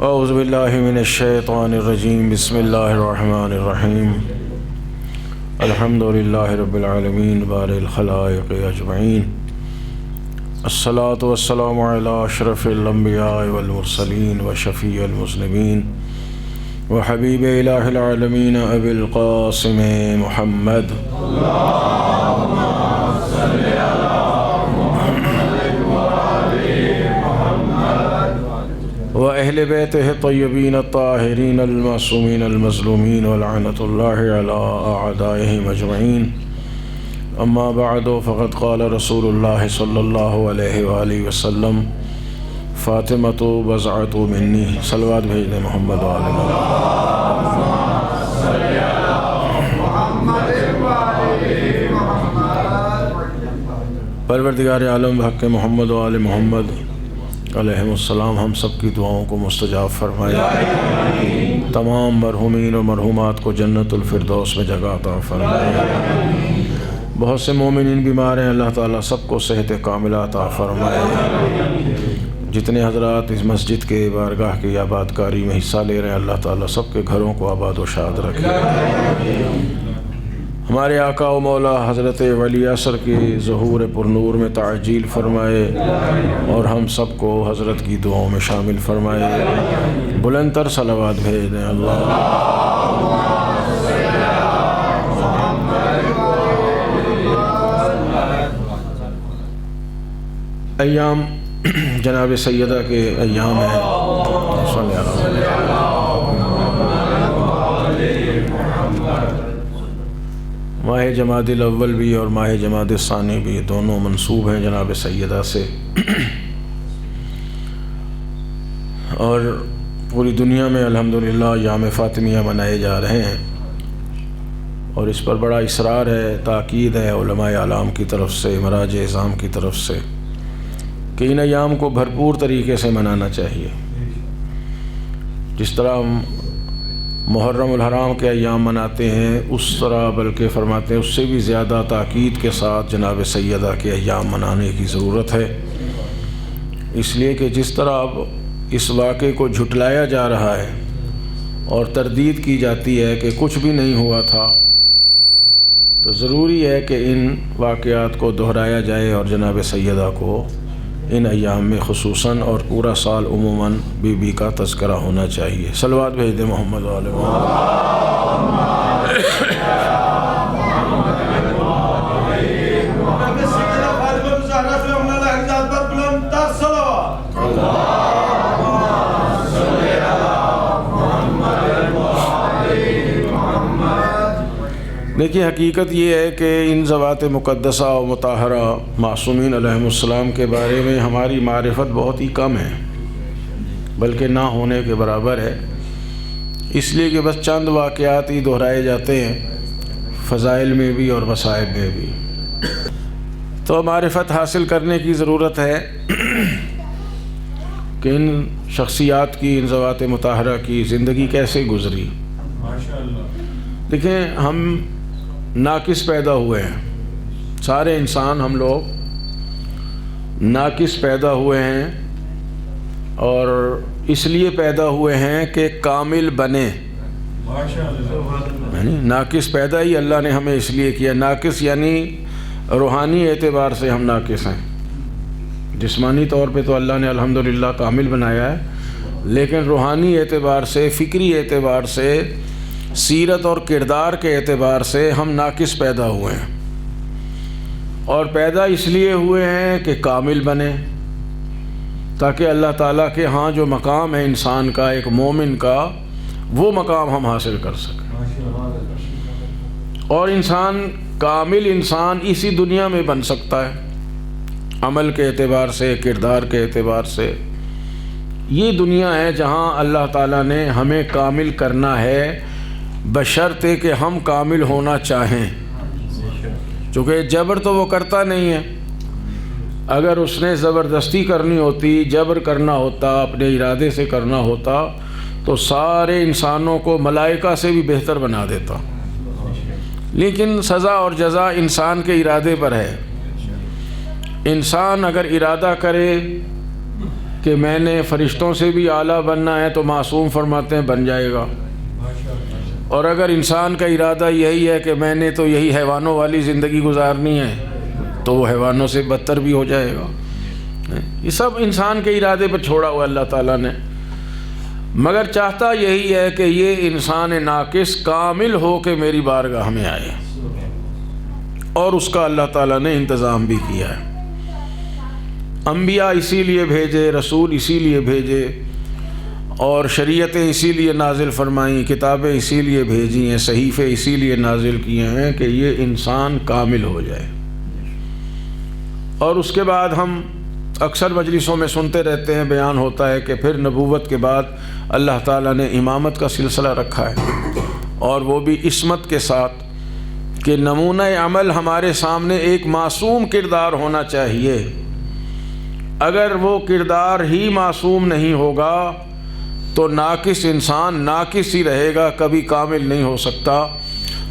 اعوذ باللہ من الشیطان الرجیم بسم اللہ الرحمن الرحیم الحمد للہ رب العالمین بارئ الخلائق اجمعین الصلاۃ والسلام علی اشرف الانبیاء والمرسلین وشفیع المذنبین وحبیب الہ العالمین ابی القاسم محمد وأهل بيته الطيبين الطاهرين المعصومين المظلومين ولعنة الله على أعدائهم أجمعين أما بعد فقد قال رسول الله صلى الله عليه وآله وسلم فاطمة بضعة مني صلوات بھیجنے محمد وآل محمد پروردگار عالم بحق محمد وآل محمد علیہ السلام ہم سب کی دعاؤں کو مستجاب فرمائے، تمام مرحومین و مرحومات کو جنت الفردوس میں جگہ عطا فرمائے۔ بہت سے مومنین بیمار ہیں، اللہ تعالیٰ سب کو صحت کاملہ عطا فرمائے۔ جتنے حضرات اس مسجد کے بارگاہ کی آباد کاری میں حصہ لے رہے ہیں، اللہ تعالیٰ سب کے گھروں کو آباد و شاد رکھے۔ ہمارے آقا و مولا حضرت ولی عصر کی ظہور پرنور میں تعجیل فرمائے اور ہم سب کو حضرت کی دعاؤں میں شامل فرمائے۔ بلند تر صلوات بھیج دیں اللہ۔ ایام جناب سیدہ کے ایام ہیں، صلی اللہ علیہ وسلم۔ ماہ جمادی الاول بھی اور ماہ جمادی الثانی بھی دونوں منسوب ہیں جناب سیدہ سے، اور پوری دنیا میں الحمدللہ ایام فاطمیہ منائے جا رہے ہیں، اور اس پر بڑا اصرار ہے، تاکید ہے علماء اعلام کی طرف سے، مراجع اعظام کی طرف سے کہ ان ایام کو بھرپور طریقے سے منانا چاہیے۔ جس طرح ہم محرم الحرام کے ایام مناتے ہیں، اس طرح بلکہ فرماتے ہیں اس سے بھی زیادہ تاکید کے ساتھ جناب سیدہ کے ایام منانے کی ضرورت ہے، اس لیے کہ جس طرح اب اس واقعے کو جھٹلایا جا رہا ہے اور تردید کی جاتی ہے کہ کچھ بھی نہیں ہوا تھا، تو ضروری ہے کہ ان واقعات کو دہرایا جائے اور جناب سیدہ کو ان ایام میں خصوصاً اور پورا سال عموماً بی بی کا تذکرہ ہونا چاہیے۔ صلوات بھیج دیں محمد وآل دیکھیے، حقیقت یہ ہے کہ ان ذوات مقدسہ و مطہرہ معصومین علیہم السلام کے بارے میں ہماری معرفت بہت ہی کم ہے، بلکہ نہ ہونے کے برابر ہے، اس لیے کہ بس چند واقعات ہی دہرائے جاتے ہیں، فضائل میں بھی اور مصائب میں بھی۔ تو معرفت حاصل کرنے کی ضرورت ہے کہ ان شخصیات کی، ان ذوات مطہرہ کی زندگی کیسے گزری۔ دیکھیں، ہم ناقص پیدا ہوئے ہیں، سارے انسان ہم لوگ ناقص پیدا ہوئے ہیں، اور اس لیے پیدا ہوئے ہیں کہ کامل بنے۔ ناقص پیدا ہی اللہ نے ہمیں اس لیے کیا، ناقص یعنی روحانی اعتبار سے ہم ناقص ہیں، جسمانی طور پہ تو اللہ نے الحمدللہ کامل بنایا ہے، لیکن روحانی اعتبار سے، فکری اعتبار سے، سیرت اور کردار کے اعتبار سے ہم ناقص پیدا ہوئے ہیں، اور پیدا اس لیے ہوئے ہیں کہ کامل بنے، تاکہ اللہ تعالیٰ کے ہاں جو مقام ہے انسان کا، ایک مومن کا، وہ مقام ہم حاصل کر سکیں۔ اور انسان، کامل انسان اسی دنیا میں بن سکتا ہے، عمل کے اعتبار سے، کردار کے اعتبار سے۔ یہ دنیا ہے جہاں اللہ تعالیٰ نے ہمیں کامل کرنا ہے، بشرطے کہ ہم کامل ہونا چاہیں، چونکہ جبر تو وہ کرتا نہیں ہے۔ اگر اس نے زبردستی کرنی ہوتی، جبر کرنا ہوتا، اپنے ارادے سے کرنا ہوتا، تو سارے انسانوں کو ملائکہ سے بھی بہتر بنا دیتا، لیکن سزا اور جزا انسان کے ارادے پر ہے۔ انسان اگر ارادہ کرے کہ میں نے فرشتوں سے بھی اعلیٰ بننا ہے تو معصوم فرماتے ہیں بن جائے گا، اور اگر انسان کا ارادہ یہی ہے کہ میں نے تو یہی حیوانوں والی زندگی گزارنی ہے تو وہ حیوانوں سے بدتر بھی ہو جائے گا۔ یہ سب انسان کے ارادے پر چھوڑا ہوا اللہ تعالیٰ نے، مگر چاہتا یہی ہے کہ یہ انسان ناقص کامل ہو کے میری بارگاہ میں آئے، اور اس کا اللہ تعالیٰ نے انتظام بھی کیا ہے۔ انبیاء اسی لیے بھیجے، رسول اسی لیے بھیجے، اور شریعتیں اسی لیے نازل فرمائیں، کتابیں اسی لیے بھیجی ہیں، صحیفے اسی لیے نازل کیے ہیں کہ یہ انسان کامل ہو جائے۔ اور اس کے بعد ہم اکثر مجلسوں میں سنتے رہتے ہیں، بیان ہوتا ہے کہ پھر نبوت کے بعد اللہ تعالیٰ نے امامت کا سلسلہ رکھا ہے، اور وہ بھی عصمت کے ساتھ کہ نمونہ عمل ہمارے سامنے ایک معصوم کردار ہونا چاہیے۔ اگر وہ کردار ہی معصوم نہیں ہوگا تو ناقص انسان ناقص ہی رہے گا، کبھی کامل نہیں ہو سکتا۔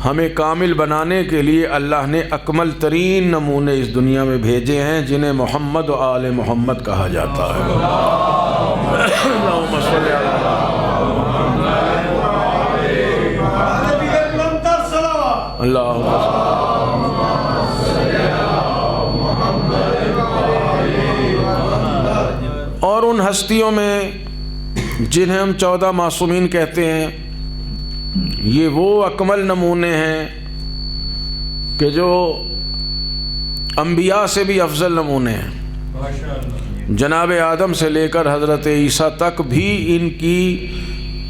ہمیں کامل بنانے کے لیے اللہ نے اکمل ترین نمونے اس دنیا میں بھیجے ہیں، جنہیں محمد و آل محمد کہا جاتا ہے۔ اللہم صلی اور ان ہستیوں میں جنہیں ہم 14 معصومین کہتے ہیں، یہ وہ اکمل نمونے ہیں کہ جو انبیاء سے بھی افضل نمونے ہیں۔ جناب آدم سے لے کر حضرت عیسیٰ تک بھی ان کی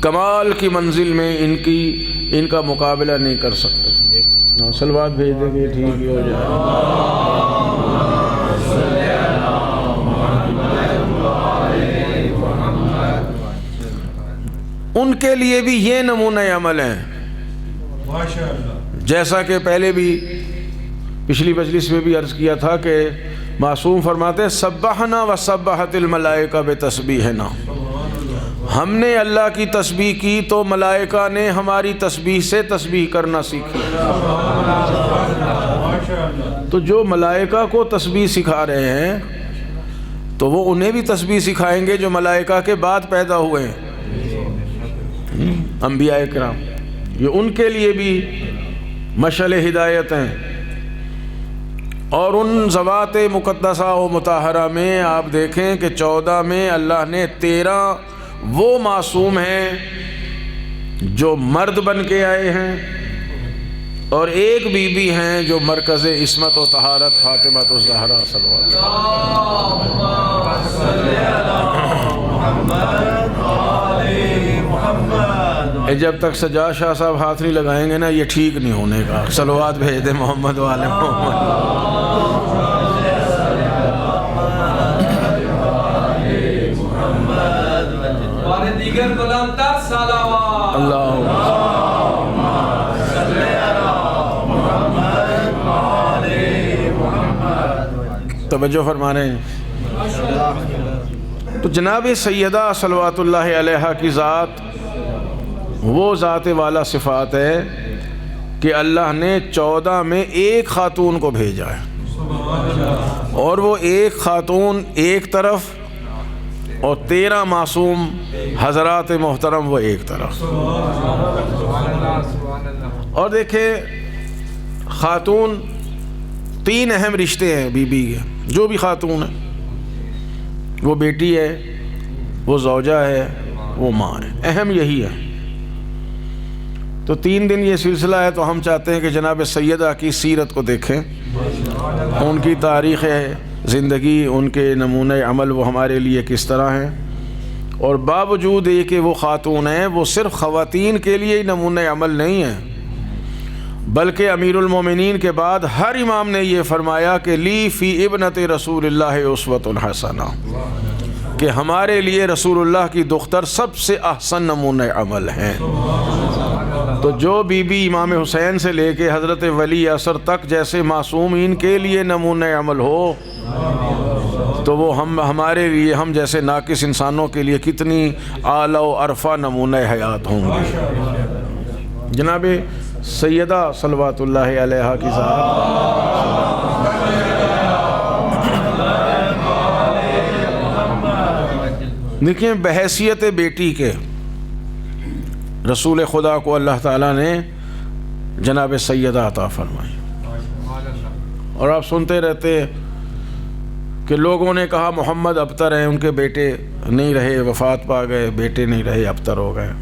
کمال کی منزل میں ان کا مقابلہ نہیں کر سکتے۔ صلوات بھیج دیں گے ٹھیک ہی ہو جائے۔ ان کے لیے بھی یہ نمونہ عمل ہیں، جیسا کہ پہلے بھی پچھلی مجلس میں بھی عرض کیا تھا کہ معصوم فرماتے ہیں سبحنا و سبحت الملائکہ بتسبیحنا، ہم نے اللہ کی تسبیح کی تو ملائکہ نے ہماری تسبیح سے تسبیح کرنا سیکھی۔ تو جو ملائکہ کو تسبیح سکھا رہے ہیں تو وہ انہیں بھی تسبیح سکھائیں گے جو ملائکہ کے بعد پیدا ہوئے ہیں، انبیاء کرام۔ یہ ان کے لیے بھی مشعل ہدایت ہیں۔ اور ان ذوات مقدسہ و مطہرہ میں آپ دیکھیں کہ 14 میں اللہ نے 13 وہ معصوم ہیں جو مرد بن کے آئے ہیں، اور ایک بی بی ہیں جو مرکز عصمت و طہارت فاطمہ الزہرا صلی اللہ جب تک سجاد شاہ صاحب ہاتھ نہیں لگائیں گے نا یہ ٹھیک نہیں ہونے کا۔ صلوات بھیج دیں محمد والے محمد۔ توجہ فرما رہے ہیں۔ تو جناب سیدہ صلوات اللہ علیہا کی ذات وہ ذات والا صفات ہے کہ اللہ نے 14 میں ایک خاتون کو بھیجا ہے، اور وہ ایک خاتون ایک طرف اور 13 معصوم حضرات محترم وہ ایک طرف۔ اور دیکھیں خاتون 3 اہم رشتے ہیں بی بی کے، جو بھی خاتون ہے وہ بیٹی ہے، وہ زوجہ ہے، وہ ماں ہے، اہم یہی ہے۔ تو 3 دن یہ سلسلہ ہے تو ہم چاہتے ہیں کہ جناب سیدہ کی سیرت کو دیکھیں، ان کی تاریخ زندگی، ان کے نمونہ عمل وہ ہمارے لیے کس طرح ہیں، اور باوجود یہ کہ وہ خاتون ہیں وہ صرف خواتین کے لیے ہی نمونہ عمل نہیں ہیں، بلکہ امیر المومنین کے بعد ہر امام نے یہ فرمایا کہ لی فی ابنت رسول اللہ اسوۃ حسنہ، کہ ہمارے لیے رسول اللہ کی دختر سب سے احسن نمونہ عمل ہیں۔ تو جو بی بی امام حسین سے لے کے حضرت ولی اثر تک جیسے معصومین کے لیے نمونہ عمل ہو، تو وہ ہمارے لیے، ہم جیسے ناقص انسانوں کے لیے کتنی اعلیٰ و عرفہ نمونہ حیات ہوں گے۔ جناب سیدہ صلوات اللہ علیہا کی ذات دیکھیں بحیثیت بیٹی کے رسول خدا کو اللہ تعالیٰ نے جناب سیدہ عطا فرمائی، اور آپ سنتے رہتے کہ لوگوں نے کہا محمد ابتر ہیں، ان کے بیٹے نہیں رہے، وفات پا گئے، بیٹے نہیں رہے، ابتر ہو گئے.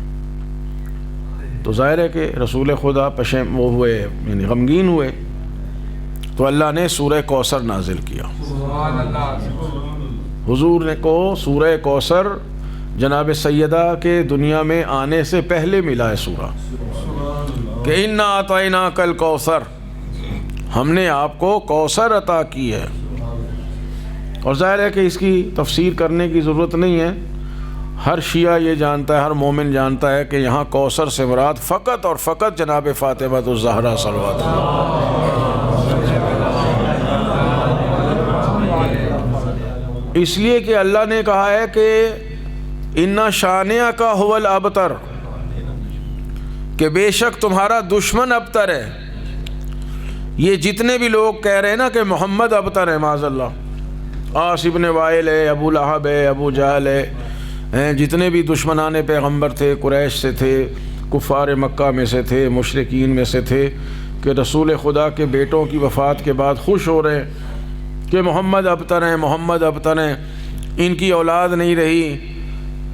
تو ظاہر ہے کہ رسول خدا وہ ہوئے، یعنی غمگین ہوئے. تو اللہ نے سورہ کوثر نازل کیا. حضور نے کو سورہ کوثر جناب سیدہ کے دنیا میں آنے سے پہلے ملا ہے سورہ، کہ انا اعطیناک الکوثر، ہم نے آپ کو کوثر عطا کی ہے. اور ظاہر ہے کہ اس کی تفسیر کرنے کی ضرورت نہیں ہے، ہر شیعہ یہ جانتا ہے، ہر مومن جانتا ہے کہ یہاں کوثر سے مراد فقط اور فقط جناب فاطمہ الزہرا صلوات اللہ. اس لیے کہ اللہ نے کہا ہے کہ اِنَّ شَانِئَکَ هُوَ الْأَبْتَرُ، کہ بے شک تمہارا دشمن ابتر ہے. یہ جتنے بھی لوگ کہہ رہے ہیں نا کہ محمد ابتر ہے، معاذ اللہ، عاص ابن وائل ہے، ابو لہب ہے، ابو جہل ہے، جتنے بھی دشمنان پیغمبر تھے، قریش سے تھے، کفار مکہ میں سے تھے، مشرکین میں سے تھے، کہ رسول خدا کے بیٹوں کی وفات کے بعد خوش ہو رہے ہیں کہ محمد ابتر ہیں، محمد ابتر ہیں، ان کی اولاد نہیں رہی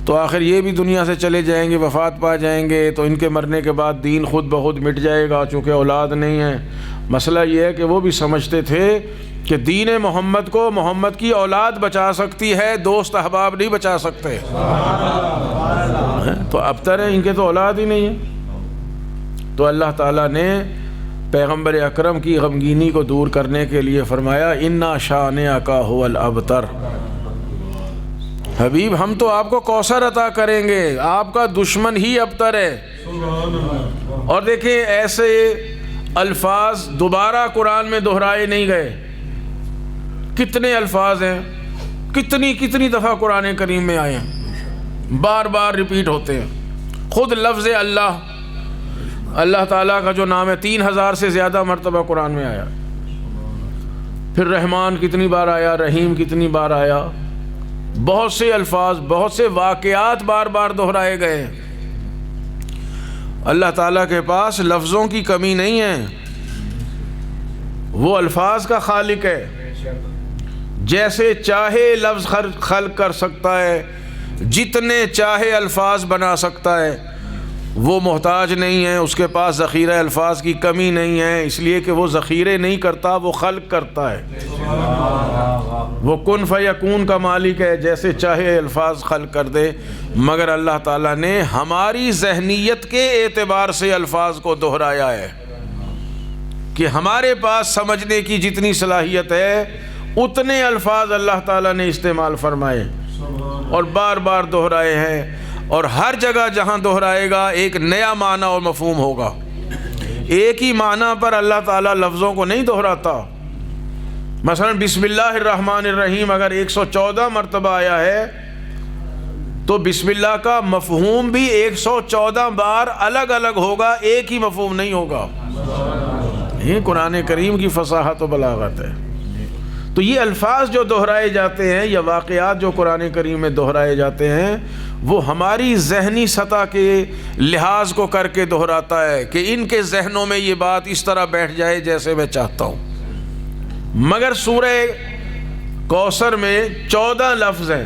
تو آخر یہ بھی دنیا سے چلے جائیں گے، وفات پا جائیں گے، تو ان کے مرنے کے بعد دین خود بخود مٹ جائے گا چونکہ اولاد نہیں ہے. مسئلہ یہ ہے کہ وہ بھی سمجھتے تھے کہ دین محمد کو محمد کی اولاد بچا سکتی ہے، دوست احباب نہیں بچا سکتے. تو ابتر ہیں، ان کے تو اولاد ہی نہیں ہے. تو اللہ تعالیٰ نے پیغمبر اکرم کی غمگینی کو دور کرنے کے لیے فرمایا اِنَّ شَانِئَکَ هُوَ الْأَبْتَرُ، حبیب ہم تو آپ کو کوثر عطا کریں گے، آپ کا دشمن ہی ابتر ہے. اور دیکھیں ایسے الفاظ دوبارہ قرآن میں دہرائے نہیں گئے. کتنے الفاظ ہیں، کتنی دفعہ قرآن کریم میں آئے ہیں، بار بار ریپیٹ ہوتے ہیں. خود لفظ اللہ تعالیٰ کا جو نام ہے 3000 سے زیادہ مرتبہ قرآن میں آیا. پھر رحمان کتنی بار آیا، رحیم کتنی بار آیا، بہت سے الفاظ، بہت سے واقعات بار بار دہرائے گئے. اللہ تعالیٰ کے پاس لفظوں کی کمی نہیں ہے، وہ الفاظ کا خالق ہے، جیسے چاہے لفظ خلق کر سکتا ہے، جتنے چاہے الفاظ بنا سکتا ہے. وہ محتاج نہیں ہے، اس کے پاس ذخیرہ الفاظ کی کمی نہیں ہے، اس لیے کہ وہ ذخیرے نہیں کرتا، وہ خلق کرتا ہے. وہ کن فیکون کا مالک ہے، جیسے چاہے الفاظ خلق کر دے. مگر اللہ تعالیٰ نے ہماری ذہنیت کے اعتبار سے الفاظ کو دہرایا ہے کہ ہمارے پاس سمجھنے کی جتنی صلاحیت ہے اتنے الفاظ اللہ تعالیٰ نے استعمال فرمائے اور بار بار دہرائے ہیں. اور ہر جگہ جہاں دہرائے گا ایک نیا معنی اور مفہوم ہوگا. ایک ہی معنی پر اللہ تعالیٰ لفظوں کو نہیں دہراتا. مثلا بسم اللہ الرحمن الرحیم اگر 114 مرتبہ آیا ہے تو بسم اللہ کا مفہوم بھی 114 بار الگ الگ ہوگا، ایک ہی مفہوم نہیں ہوگا. یہ قرآن کریم کی فصاحت و بلاغت ہے. تو یہ الفاظ جو دہرائے جاتے ہیں یا واقعات جو قرآن کریم میں دہرائے جاتے ہیں وہ ہماری ذہنی سطح کے لحاظ کو کر کے دہراتا ہے کہ ان کے ذہنوں میں یہ بات اس طرح بیٹھ جائے جیسے میں چاہتا ہوں. مگر سورہ کوثر میں 14 لفظ ہیں،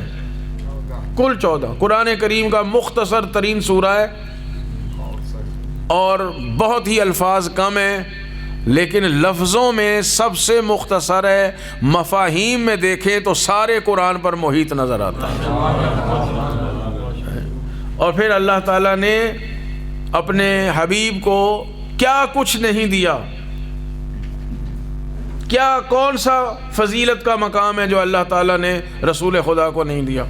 کل 14. قرآن کریم کا مختصر ترین سورہ ہے اور بہت ہی الفاظ کم ہیں، لیکن لفظوں میں سب سے مختصر ہے. مفاہیم میں دیکھیں تو سارے قرآن پر محیط نظر آتا ہے. اور پھر اللہ تعالیٰ نے اپنے حبیب کو کیا کچھ نہیں دیا، کیا کون سا فضیلت کا مقام ہے جو اللہ تعالیٰ نے رسول خدا کو نہیں دیا.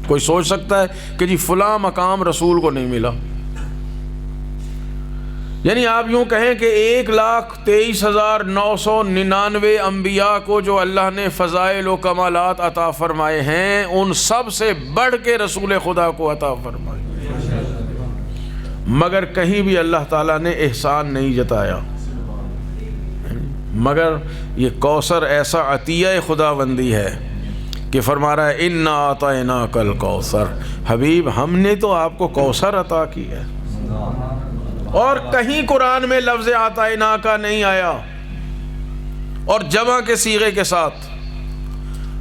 کوئی سوچ سکتا ہے کہ جی فلاں مقام رسول کو نہیں ملا. یعنی آپ یوں کہیں کہ 1,23,999 انبیاء کو جو اللہ نے فضائل و کمالات عطا فرمائے ہیں ان سب سے بڑھ کے رسول خدا کو عطا فرمائے، مگر کہیں بھی اللہ تعالیٰ نے احسان نہیں جتایا. مگر یہ کوثر ایسا عطیہ خداوندی ہے کہ فرما رہا ہے انا اعطیناک الکوثر، حبیب ہم نے تو آپ کو کوثر عطا کی ہے۔ اور کہیں قرآن میں لفظ اعطیناک نہیں آیا، اور جمع کے صیغے کے ساتھ۔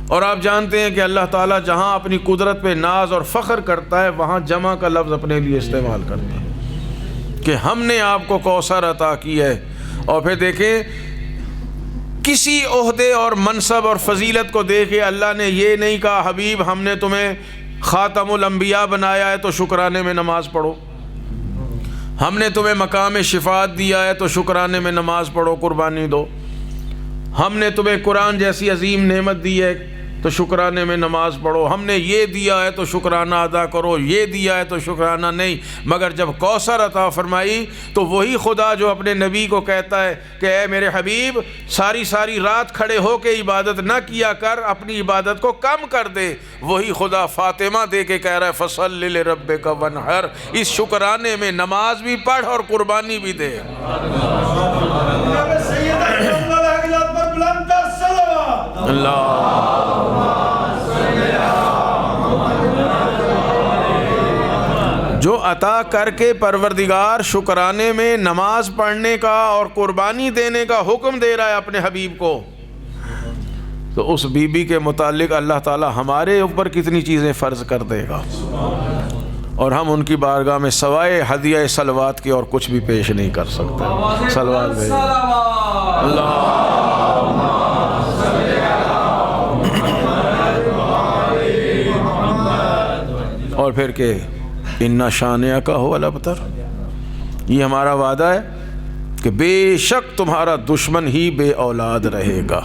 اور آپ جانتے ہیں کہ اللہ تعالیٰ جہاں اپنی قدرت پہ ناز اور فخر کرتا ہے وہاں جمع کا لفظ اپنے لیے استعمال کرتا ہے کہ ہم نے آپ کو کوثر عطا کی ہے۔ اور پھر دیکھیں کسی عہدے اور منصب اور فضیلت کو دیکھے اللہ نے یہ نہیں کہا حبیب ہم نے تمہیں خاتم الانبیاء بنایا ہے تو شکرانے میں نماز پڑھو، ہم نے تمہیں مقام شفاعت دیا ہے تو شکرانے میں نماز پڑھو، قربانی دو، ہم نے تمہیں قرآن جیسی عظیم نعمت دی ہے تو شکرانے میں نماز پڑھو، ہم نے یہ دیا ہے تو شکرانہ ادا کرو، یہ دیا ہے تو شکرانہ نہیں۔ مگر جب کوثر عطا فرمائی تو وہی خدا جو اپنے نبی کو کہتا ہے کہ اے میرے حبیب ساری رات کھڑے ہو کے عبادت نہ کیا کر، اپنی عبادت کو کم کر دے، وہی خدا فاطمہ دے کے کہہ رہا ہے فصل لربک وانحر، اس شکرانے میں نماز بھی پڑھ اور قربانی بھی دے۔ اللہ جو عطا کر کے پروردگار شکرانے میں نماز پڑھنے کا اور قربانی دینے کا حکم دے رہا ہے اپنے حبیب کو، تو اس بی بی کے متعلق اللہ تعالی ہمارے اوپر کتنی چیزیں فرض کر دے گا، اور ہم ان کی بارگاہ میں سوائے ہدیہ صلوات کے اور کچھ بھی پیش نہیں کر سکتے۔ صلوات بھیجیں اللہ۔ اور پھر کہ اِنَّ شَانِئَكَ هُوَ الْأَبْتَرُ، یہ ہمارا وعدہ ہے کہ بے شک تمہارا دشمن ہی بے اولاد رہے گا۔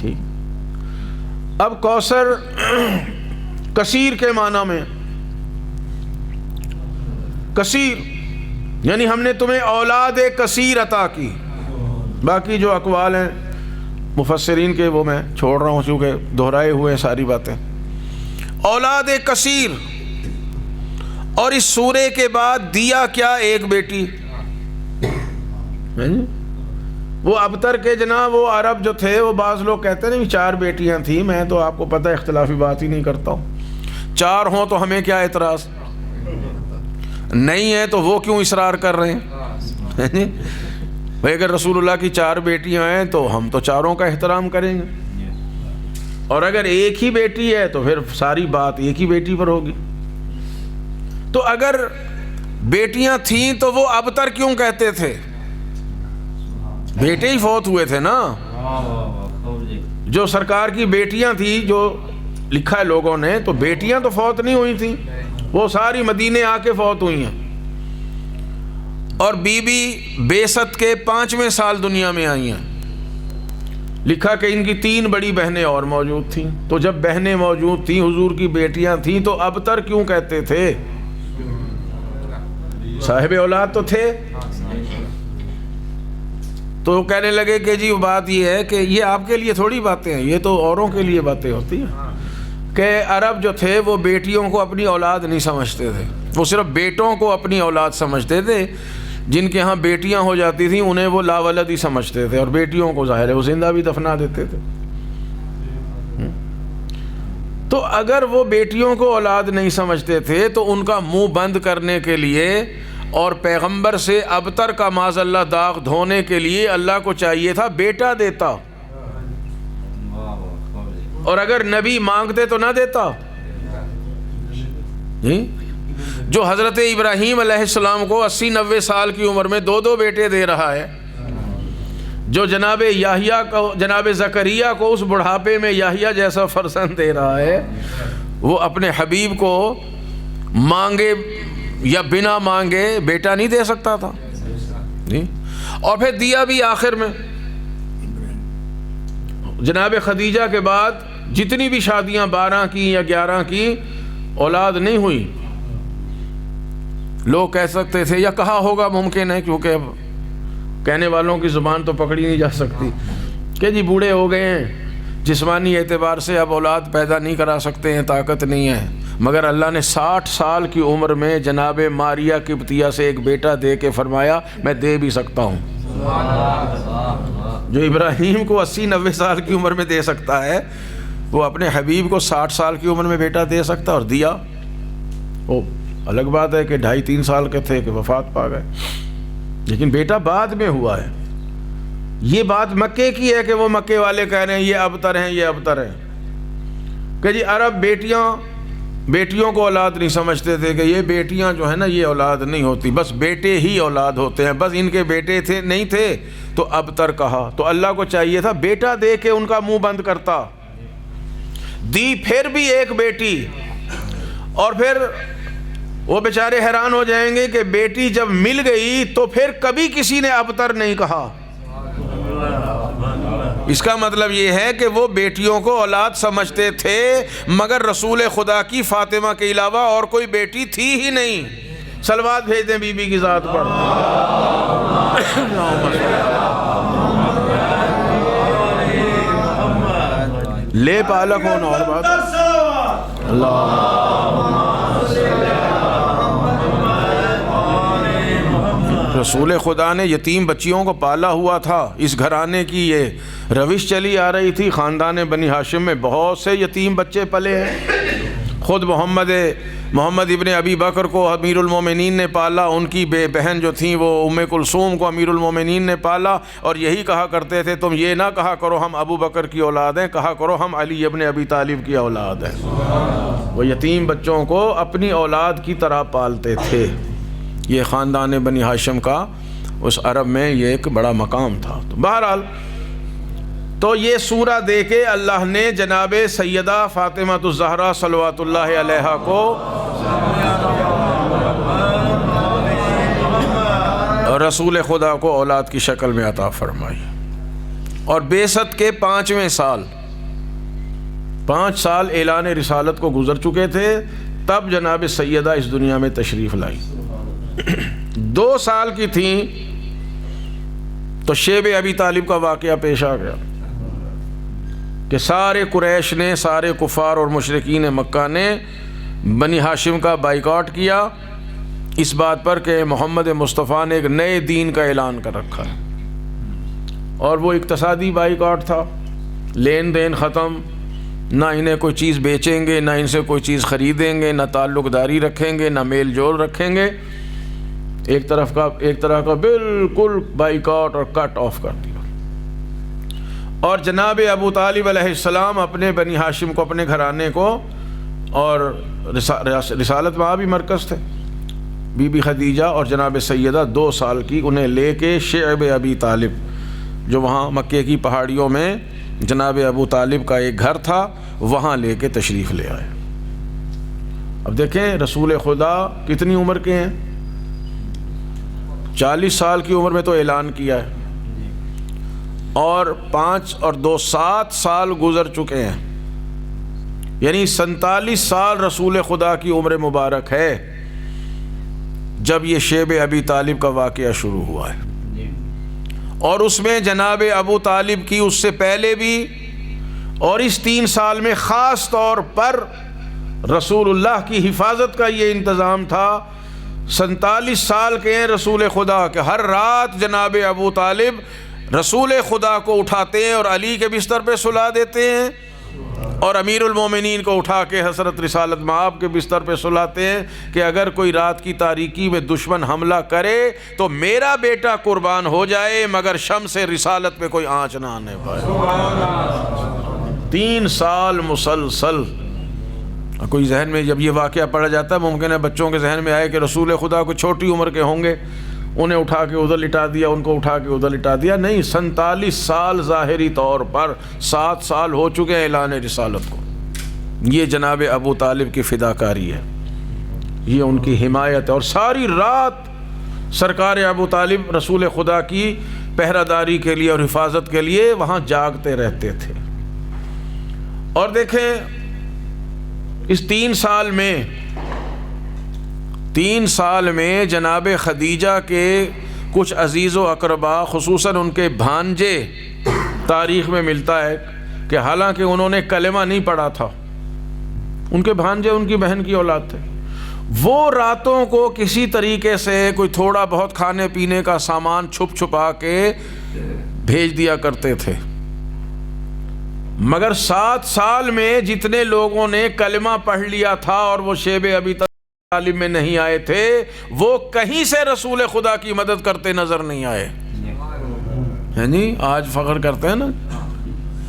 ٹھیک، اب کوثر کثیر کے معنی میں، کثیر یعنی ہم نے تمہیں اولاد کثیر عطا کی۔ باقی جو اقوال ہیں مفسرین کے وہ میں چھوڑ رہا ہوں کیونکہ دہرائے ہوئے ہیں ساری باتیں۔ اولاد کثیر، اور اس سورے کے بعد دیا کیا؟ ایک بیٹی۔ وہ ابتر کے جناب وہ عرب جو تھے وہ بعض لوگ کہتے ہیں 4 بیٹیاں تھیں، میں تو آپ کو پتہ اختلافی بات ہی نہیں کرتا ہوں، 4 ہوں تو ہمیں کیا اعتراض، نہیں ہے تو وہ کیوں اصرار کر رہے ہیں؟ بھائی اگر رسول اللہ کی 4 بیٹیاں ہیں تو ہم تو 4 کا احترام کریں گے، اور اگر ایک ہی بیٹی ہے تو پھر ساری بات ایک ہی بیٹی پر ہوگی۔ تو اگر بیٹیاں تھیں تو وہ ابتر کیوں کہتے تھے؟ بیٹے ہی فوت ہوئے تھے نا۔ جو سرکار کی بیٹیاں تھیں جو لکھا ہے لوگوں نے، تو بیٹیاں تو فوت نہیں ہوئی تھیں، وہ ساری مدینے آ کے فوت ہوئی ہیں۔ اور بی بی بعثت کے 5ویں سال دنیا میں آئی ہیں۔ لکھا کہ ان کی 3 بڑی بہنیں اور موجود تھیں، تو جب بہنیں موجود تھیں حضور کی بیٹیاں تھیں تو ابتر کیوں کہتے تھے؟ صاحب اولاد تو تھے۔ تو کہنے لگے کہ جی بات یہ ہے کہ یہ آپ کے لیے تھوڑی باتیں ہیں، یہ تو اوروں کے لیے باتیں ہوتی ہیں، کہ عرب جو تھے وہ بیٹیوں کو اپنی اولاد نہیں سمجھتے تھے، وہ صرف بیٹوں کو اپنی اولاد سمجھتے تھے۔ جن کے ہاں بیٹیاں ہو جاتی تھیں انہیں وہ لاولد ہی سمجھتے تھے، اور بیٹیوں کو ظاہر ہے وہ زندہ بھی دفنا دیتے تھے۔ تو اگر وہ بیٹیوں کو اولاد نہیں سمجھتے تھے تو ان کا منہ بند کرنے کے لیے اور پیغمبر سے ابتر کا معاذ اللہ داغ دھونے کے لیے اللہ کو چاہیے تھا بیٹا دیتا، اور اگر نبی مانگتے تو نہ دیتا۔ جو حضرت ابراہیم علیہ السلام کو 80-90 سال کی عمر میں 2 بیٹے دے رہا ہے، جو جناب یحییٰ کو، جناب زکریا کو اس بڑھاپے میں یحییٰ جیسا فرزند دے رہا ہے، وہ اپنے حبیب کو مانگے یا بنا مانگے بیٹا نہیں دے سکتا تھا۔ اور پھر دیا بھی آخر میں۔ جناب خدیجہ کے بعد جتنی بھی شادیاں 12 کی یا 11 کی، اولاد نہیں ہوئی۔ لوگ کہہ سکتے تھے یا کہا ہوگا، ممکن ہے کیونکہ اب کہنے والوں کی زبان تو پکڑی نہیں جا سکتی، کہ جی بوڑھے ہو گئے ہیں، جسمانی اعتبار سے اب اولاد پیدا نہیں کرا سکتے ہیں، طاقت نہیں ہے۔ مگر اللہ نے 60 سال کی عمر میں جناب ماریہ قبطیہ سے ایک بیٹا دے کے فرمایا میں دے بھی سکتا ہوں۔ جو ابراہیم کو 80-90 سال کی عمر میں دے سکتا ہے وہ اپنے حبیب کو 60 سال کی عمر میں بیٹا دے سکتا اور دیا. وہ الگ بات ہے کہ 2.5-3 سال کے تھے کہ وفات پا گئے، لیکن بیٹا بعد میں ہوا ہے. یہ بات مکے کی ہے کہ وہ مکے والے کہہ رہے ہیں یہ ابتر ہیں، یہ ابتر ہیں، کہ جی عرب بیٹیوں کو اولاد نہیں سمجھتے تھے کہ یہ بیٹیاں جو ہیں نا یہ اولاد نہیں ہوتی، بس بیٹے ہی اولاد ہوتے ہیں، بس ان کے بیٹے تھے نہیں تھے تو ابتر کہا. تو اللہ کو چاہیے تھا بیٹا دے کے ان کا منہ بند کرتا. دی پھر بھی ایک بیٹی، اور پھر وہ بیچارے حیران ہو جائیں گے کہ بیٹی جب مل گئی تو پھر کبھی کسی نے ابتر نہیں کہا. اس کا مطلب یہ ہے کہ وہ بیٹیوں کو اولاد سمجھتے تھے، مگر رسول خدا کی فاطمہ کے علاوہ اور کوئی بیٹی تھی ہی نہیں. صلوات بھیج دیں بی بی کی ذات پر. لے پالک ہونا اور بات. رسول خدا نے یتیم بچیوں کو پالا ہوا تھا. اس گھرانے کی یہ روش چلی آ رہی تھی. خاندان بنی ہاشم میں بہت سے یتیم بچے پلے ہیں. خود محمد ابن ابی بکر کو امیر المومنین نے پالا. ان کی بہن جو تھیں وہ ام کلثوم کو امیر المومنین نے پالا، اور یہی کہا کرتے تھے تم یہ نہ کہا کرو ہم ابو بکر کی اولاد ہیں، کہا کرو ہم علی ابن ابی طالب کی اولاد ہیں. وہ یتیم بچوں کو اپنی اولاد کی طرح پالتے تھے. یہ خاندان بنی ہاشم کا اس عرب میں یہ ایک بڑا مقام تھا. تو بہرحال تو یہ سورہ دے کے اللہ نے جناب سیدہ فاطمہ الزہرا صلوات اللہ علیہا کو رسول خدا کو اولاد کی شکل میں عطا فرمائی. اور بعثت کے 5ویں سال 5 سال اعلان رسالت کو گزر چکے تھے، تب جناب سیدہ اس دنیا میں تشریف لائی. 2 سال کی تھیں تو شیب ابی طالب کا واقعہ پیش آ گیا کہ سارے قریش نے، سارے کفار اور مشرکین مکہ نے بنی ہاشم کا بائیکاٹ کیا اس بات پر کہ محمد مصطفیٰ نے ایک نئے دین کا اعلان کر رکھا ہے. اور وہ اقتصادی بائیکاٹ تھا. لین دین ختم، نہ انہیں کوئی چیز بیچیں گے، نہ ان سے کوئی چیز خریدیں گے، نہ تعلق داری رکھیں گے، نہ میل جول رکھیں گے. ایک طرح کا بالکل بائیکاٹ اور کٹ آف کر دیا. اور جناب ابو طالب علیہ السلام اپنے بنی ہاشم کو، اپنے گھرانے کو، اور رسالت وہاں بھی مرکز تھے، بی بی خدیجہ اور جناب سیدہ 2 سال کی، انہیں لے کے شعب ابی طالب جو وہاں مکے کی پہاڑیوں میں جناب ابو طالب کا ایک گھر تھا وہاں لے کے تشریف لے آئے. اب دیکھیں رسول خدا کتنی عمر کے ہیں؟ 40 سال کی عمر میں تو اعلان کیا ہے، اور 5 اور 2 7 سال گزر چکے ہیں، یعنی 47 سال رسول خدا کی عمر مبارک ہے جب یہ شیب ابی طالب کا واقعہ شروع ہوا ہے. اور اس میں جناب ابو طالب کی اس سے پہلے بھی اور اس 3 سال میں خاص طور پر رسول اللہ کی حفاظت کا یہ انتظام تھا. 47 سال کے ہیں رسول خدا کہ ہر رات جناب ابو طالب رسول خدا کو اٹھاتے ہیں اور علی کے بستر پہ سلا دیتے ہیں، اور امیر المومنین کو اٹھا کے حضرت رسالت مآب کے بستر پہ سلاتے ہیں کہ اگر کوئی رات کی تاریکی میں دشمن حملہ کرے تو میرا بیٹا قربان ہو جائے مگر شمس رسالت پہ کوئی آنچ نہ آنے پائے. 3 سال مسلسل. کوئی ذہن میں جب یہ واقعہ پڑا جاتا ہے ممکن ہے بچوں کے ذہن میں آئے کہ رسول خدا کو چھوٹی عمر کے ہوں گے، انہیں اٹھا کے ادھر لٹا دیا، ان کو اٹھا کے ادھر لٹا دیا. نہیں، 47 سال ظاہری طور پر، 7 سال ہو چکے ہیں اعلان رسالت کو. یہ جناب ابو طالب کی فداکاری ہے، یہ ان کی حمایت ہے. اور ساری رات سرکار ابو طالب رسول خدا کی پہرہ داری کے لیے اور حفاظت کے لیے وہاں جاگتے رہتے تھے. اور دیکھیں اس 3 سال میں جناب خدیجہ کے کچھ عزیز و اقربا، خصوصاً ان کے بھانجے، تاریخ میں ملتا ہے کہ حالانکہ انہوں نے کلمہ نہیں پڑھا تھا، ان کے بھانجے ان کی بہن کی اولاد تھے، وہ راتوں کو کسی طریقے سے کوئی تھوڑا بہت کھانے پینے کا سامان چھپا کے بھیج دیا کرتے تھے. مگر 7 سال میں جتنے لوگوں نے کلمہ پڑھ لیا تھا اور وہ شیب ابی طالب میں نہیں آئے تھے، وہ کہیں سے رسول خدا کی مدد کرتے نظر نہیں آئے. ہیں جی آج فخر کرتے ہیں نا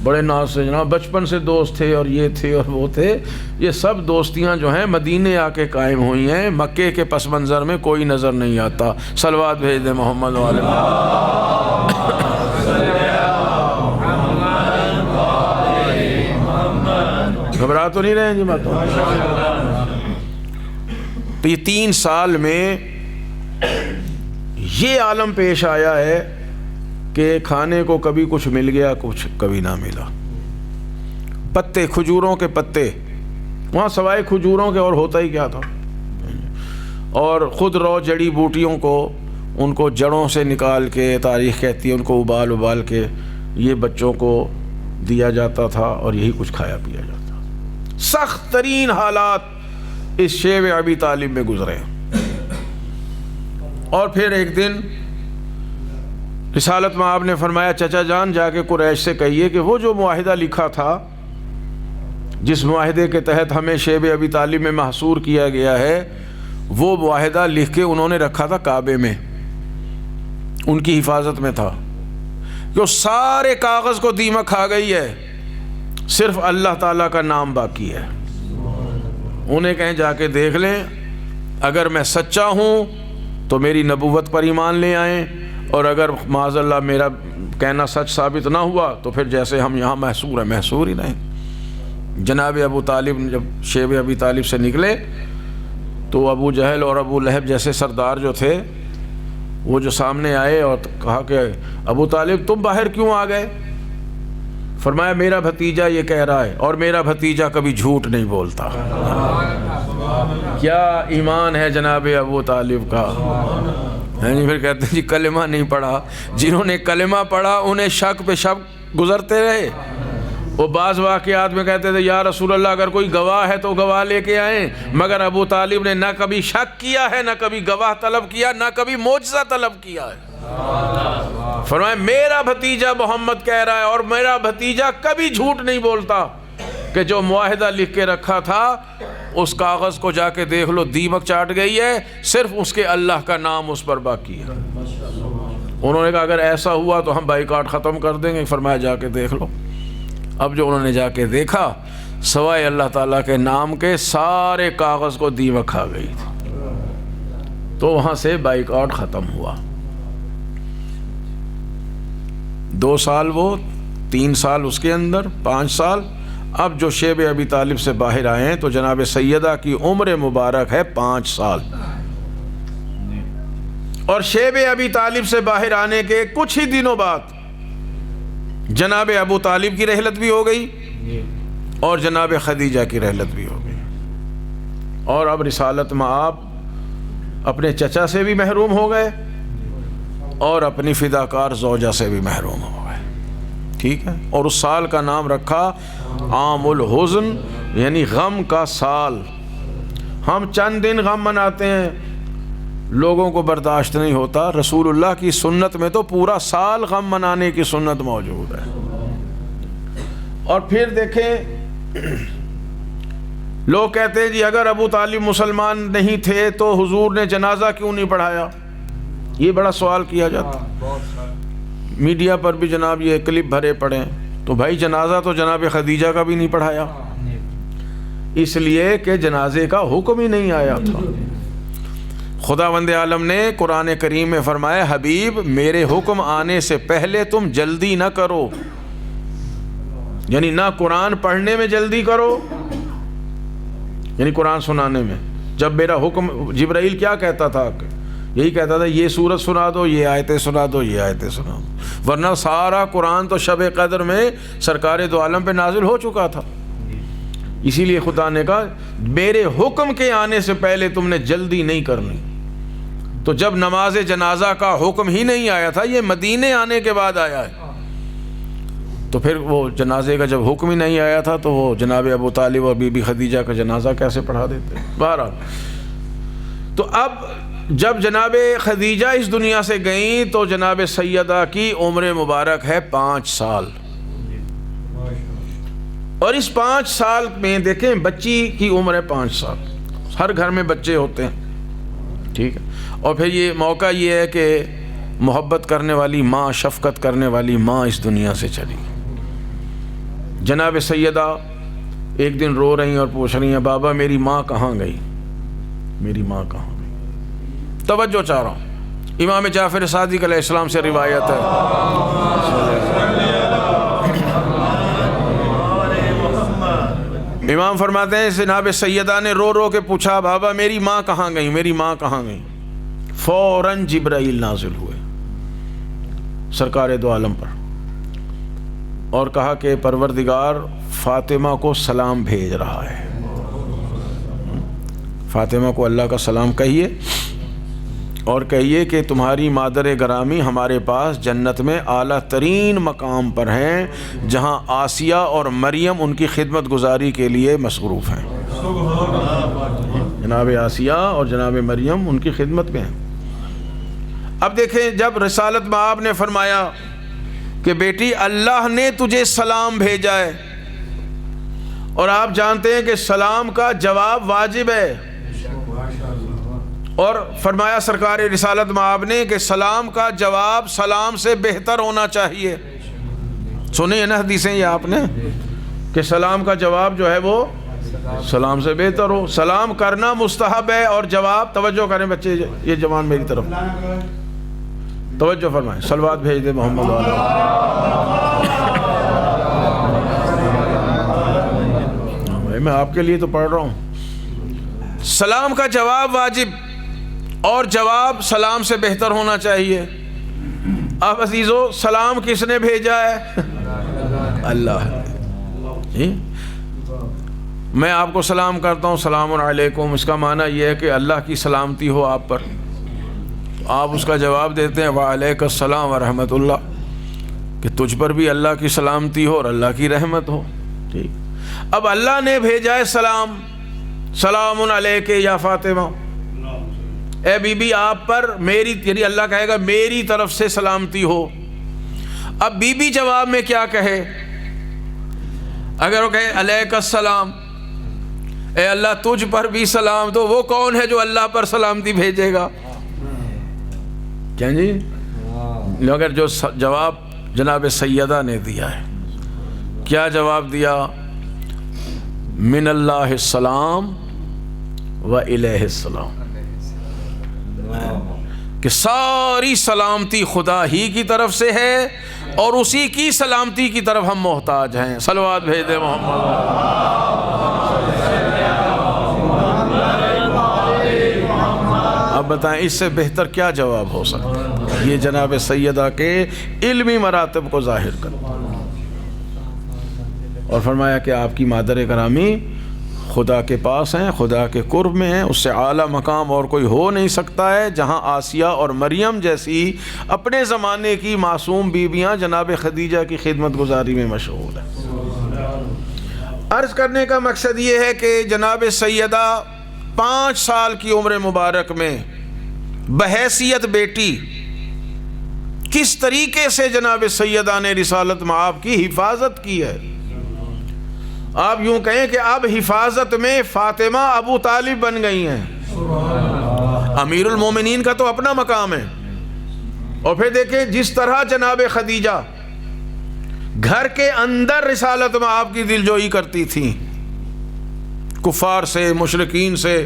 بڑے ناز سے، جناب بچپن سے دوست تھے اور یہ تھے اور وہ تھے. یہ سب دوستیاں جو ہیں مدینے آ کے قائم ہوئی ہیں، مکے کے پس منظر میں کوئی نظر نہیں آتا. صلوات بھیج دیں محمد والے. گھبرا تو نہیں رہے ہیں جی باتوں؟ تو یہ 3 سال میں یہ عالم پیش آیا ہے کہ کھانے کو کبھی کچھ مل گیا، کچھ کبھی نہ ملا. پتے، کھجوروں کے پتے، وہاں سوائے کھجوروں کے اور ہوتا ہی کیا تھا. اور خود رو جڑی بوٹیوں کو، ان کو جڑوں سے نکال کے، تاریخ کہتی ہے ان کو ابال کے یہ بچوں کو دیا جاتا تھا اور یہی کچھ کھایا پیا جاتا. سخت ترین حالات اس شیب ابی طالب میں گزرے. اور پھر ایک دن رسالت میں آپ نے فرمایا چچا جان جا کے قریش سے کہیے کہ وہ جو معاہدہ لکھا تھا، جس معاہدے کے تحت ہمیں شیب ابی طالب میں محصور کیا گیا ہے، وہ معاہدہ لکھ کے انہوں نے رکھا تھا کعبے میں، ان کی حفاظت میں تھا. کہ سارے کاغذ کو دیمک کھا گئی ہے، صرف اللہ تعالیٰ کا نام باقی ہے. انہیں کہیں جا کے دیکھ لیں، اگر میں سچا ہوں تو میری نبوت پر ایمان لے آئیں، اور اگر معاذ اللہ میرا کہنا سچ ثابت نہ ہوا تو پھر جیسے ہم یہاں محصور ہیں محصور ہی رہیں. جناب ابو طالب جب شیب ابی طالب سے نکلے تو ابو جہل اور ابو لہب جیسے سردار جو تھے وہ جو سامنے آئے اور کہا کہ ابو طالب تم باہر کیوں آ گئے؟ فرمایا میرا بھتیجا یہ کہہ رہا ہے اور میرا بھتیجا کبھی جھوٹ نہیں بولتا. کیا ایمان ہے جناب ابو طالب کا. پھر کہتے ہیں جی کلمہ نہیں پڑھا. جنہوں نے کلمہ پڑھا انہیں شک پہ شک گزرتے رہے. وہ بعض واقعات میں کہتے تھے یا رسول اللہ اگر کوئی گواہ ہے تو گواہ لے کے آئیں، مگر ابو طالب نے نہ کبھی شک کیا ہے، نہ کبھی گواہ طلب کیا، نہ کبھی معجزہ طلب کیا ہے. فرمایا میرا بھتیجا محمد کہہ رہا ہے اور میرا بھتیجا کبھی جھوٹ نہیں بولتا کہ جو معاہدہ لکھ کے رکھا تھا اس کاغذ کو جا کے دیکھ لو، دیمک چاٹ گئی ہے، صرف اس کے اللہ کا نام اس پر باقی ہے. انہوں نے کہا اگر ایسا ہوا تو ہم بائیکاٹ ختم کر دیں گے. فرمایا جا کے دیکھ لو. اب جو انہوں نے جا کے دیکھا، سوائے اللہ تعالیٰ کے نام کے سارے کاغذ کو دیمک کھا گئی تھی. تو وہاں سے بائیکاٹ ختم ہوا. 2 سال وہ، 3 سال اس کے اندر، 5 سال. اب جو شیب ابی طالب سے باہر آئے ہیں تو جناب سیدہ کی عمر مبارک ہے 5 سال. اور شیب ابی طالب سے باہر آنے کے کچھ ہی دنوں بعد جناب ابو طالب کی رحلت بھی ہو گئی اور جناب خدیجہ کی رحلت بھی ہو گئی. اور اب رسالت میں آپ اپنے چچا سے بھی محروم ہو گئے اور اپنی فداکار زوجہ سے بھی محروم ہو گئے. ٹھیک ہے. اور اس سال کا نام رکھا عام الحزن، یعنی غم کا سال. ہم چند دن غم مناتے ہیں، لوگوں کو برداشت نہیں ہوتا. رسول اللہ کی سنت میں تو پورا سال غم منانے کی سنت موجود ہے. اور پھر دیکھیں لوگ کہتے ہیں جی اگر ابو طالب مسلمان نہیں تھے تو حضور نے جنازہ کیوں نہیں پڑھایا. یہ بڑا سوال کیا جاتا. میڈیا پر بھی جناب یہ کلپ بھرے پڑے. تو بھائی جنازہ تو جناب خدیجہ کا بھی نہیں پڑھایا، اس لیے کہ جنازے کا حکم ہی نہیں آیا تھا. خداوند عالم نے قرآن کریم میں فرمایا حبیب میرے حکم آنے سے پہلے تم جلدی نہ کرو. یعنی نہ قرآن پڑھنے میں جلدی کرو، یعنی قرآن سنانے میں. جب میرا حکم، جبرائیل کیا کہتا تھا؟ یہی کہتا تھا یہ سورت سنا دو، یہ آیتیں سنا دو، یہ آیتیں سنا دو. ورنہ سارا قرآن تو شب قدر میں سرکار دو عالم پہ نازل ہو چکا تھا. اسی لیے خدا نے کہا میرے حکم کے آنے سے پہلے تم نے جلدی نہیں کرنی. تو جب نماز جنازہ کا حکم ہی نہیں آیا تھا، یہ مدینے آنے کے بعد آیا ہے، تو پھر وہ جنازے کا جب حکم ہی نہیں آیا تھا تو وہ جناب ابو طالب اور بی بی خدیجہ کا جنازہ کیسے پڑھا دیتے. بہرحال تو اب جب جناب خدیجہ اس دنیا سے گئیں تو جناب سیدہ کی عمر مبارک ہے 5 سال. اور اس 5 سال میں دیکھیں بچی کی عمر ہے 5 سال، ہر گھر میں بچے ہوتے ہیں، ٹھیک ہے، اور پھر یہ موقع یہ ہے کہ محبت کرنے والی ماں، شفقت کرنے والی ماں اس دنیا سے چلی۔ جناب سیدہ ایک دن رو رہی ہیں اور پوچھ رہی ہیں بابا میری ماں کہاں گئی، میری ماں کہاں گئی؟ توجہ چاہ رہا ہوں، امام جعفر صادق علیہ السلام سے روایت ہے، امام فرماتے ہیں جناب سیدہ نے رو رو کے پوچھا بابا میری ماں کہاں گئی، میری ماں کہاں گئی؟ فوراً جبرائیل نازل ہوئے سرکار دو عالم پر اور کہا کہ پروردگار فاطمہ کو سلام بھیج رہا ہے، فاطمہ کو اللہ کا سلام کہیے اور کہیے کہ تمہاری مادر گرامی ہمارے پاس جنت میں اعلیٰ ترین مقام پر ہیں جہاں آسیہ اور مریم ان کی خدمت گزاری کے لیے مصروف ہیں، جناب آسیہ اور جناب مریم ان کی خدمت میں ہیں۔ اب دیکھیں جب رسالت مآب نے فرمایا کہ بیٹی اللہ نے تجھے سلام بھیجا ہے، اور آپ جانتے ہیں کہ سلام کا جواب واجب ہے، اور فرمایا سرکار رسالت مآب نے کہ سلام کا جواب سلام سے بہتر ہونا چاہیے۔ سنیں نا حدیثیں یہ آپ نے کہ سلام کا جواب جو ہے وہ سلام سے بہتر ہو، سلام کرنا مستحب ہے اور جواب، توجہ کریں بچے، یہ جوان میری طرف توجہ فرمائیں، صلوات بھیج دے محمد والا۔ میں آپ کے لیے تو پڑھ رہا ہوں، سلام کا جواب واجب اور جواب سلام سے بہتر ہونا چاہیے۔ اب عزیزو سلام کس نے بھیجا ہے؟ اللہ۔ میں آپ کو سلام کرتا ہوں سلام علیکم، اس کا معنی یہ ہے کہ اللہ کی سلامتی ہو آپ پر، آپ اس کا جواب دیتے ہیں وعلیک السلام ورحمۃ اللہ، کہ تجھ پر بھی اللہ کی سلامتی ہو اور اللہ کی رحمت ہو، ٹھیک۔ اب اللہ نے بھیجا ہے سلام، سلام علیک یا فاطمہ، اے بی بی آپ پر میری، یعنی اللہ کہے گا میری طرف سے سلامتی ہو۔ اب بی بی جواب میں کیا کہے؟ اگر وہ کہے علیک السلام، اے اللہ تجھ پر بھی سلام، تو وہ کون ہے جو اللہ پر سلامتی بھیجے گا؟ کیا جی؟ مگر جو جواب جناب سیدہ نے دیا ہے، کیا جواب دیا؟ من اللہ السلام و الیہ السلام، کہ ساری سلامتی خدا ہی کی طرف سے ہے اور اسی کی سلامتی کی طرف ہم محتاج ہیں۔ صلوات بھیج دے محمد۔ اب بتائیں اس سے بہتر کیا جواب ہو سکتا ہے؟ یہ جناب سیدہ کے علمی مراتب کو ظاہر کر، اور فرمایا کہ آپ کی مادر گرامی خدا کے پاس ہیں، خدا کے قرب میں ہیں، اس سے اعلیٰ مقام اور کوئی ہو نہیں سکتا ہے، جہاں آسیہ اور مریم جیسی اپنے زمانے کی معصوم بیویاں جناب خدیجہ کی خدمت گزاری میں مشغول ہیں۔ عرض کرنے کا مقصد یہ ہے کہ جناب سیدہ 5 سال کی عمر مبارک میں بحیثیت بیٹی کس طریقے سے جناب سیدہ نے رسالت مآب کی حفاظت کی ہے۔ آپ یوں کہیں کہ اب حفاظت میں فاطمہ ابو طالب بن گئی ہیں، امیر المومنین کا تو اپنا مقام ہے۔ اور پھر دیکھیں جس طرح جناب خدیجہ گھر کے اندر رسالت مآب کی دلجوئی کرتی تھیں، کفار سے، مشرکین سے،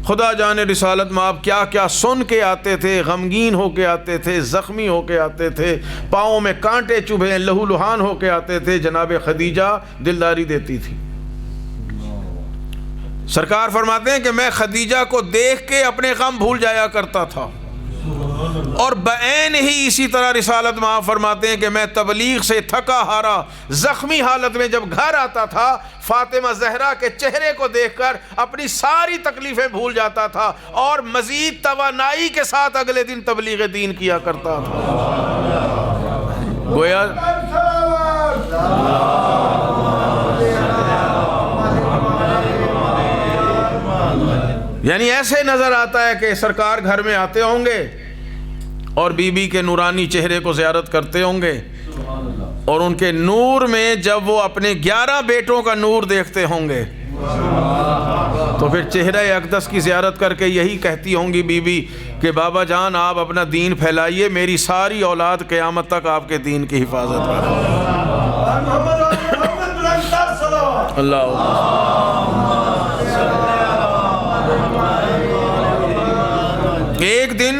خدا جانے رسالت مآب کیا کیا سن کے آتے تھے، غمگین ہو کے آتے تھے، زخمی ہو کے آتے تھے، پاؤں میں کانٹے چبھے لہو لہان ہو کے آتے تھے، جناب خدیجہ دلداری دیتی تھی۔ سرکار فرماتے ہیں کہ میں خدیجہ کو دیکھ کے اپنے غم بھول جایا کرتا تھا، اور بعین ہی اسی طرح رسالت مآب فرماتے ہیں کہ میں تبلیغ سے تھکا ہارا زخمی حالت میں جب گھر آتا تھا، فاطمہ زہرا کے چہرے کو دیکھ کر اپنی ساری تکلیفیں بھول جاتا تھا اور مزید توانائی کے ساتھ اگلے دن تبلیغ دین کیا کرتا تھا۔ گویا یعنی ایسے نظر آتا ہے کہ سرکار گھر میں آتے ہوں گے اور بی بی کے نورانی چہرے کو زیارت کرتے ہوں گے، اور ان کے نور میں جب وہ اپنے 11 بیٹوں کا نور دیکھتے ہوں گے تو پھر چہرہ اقدس کی زیارت کر کے یہی کہتی ہوں گی بی بی کہ بابا جان آپ اپنا دین پھیلائیے، میری ساری اولاد قیامت تک آپ کے دین کی حفاظت کرے۔ اللہ ایک دن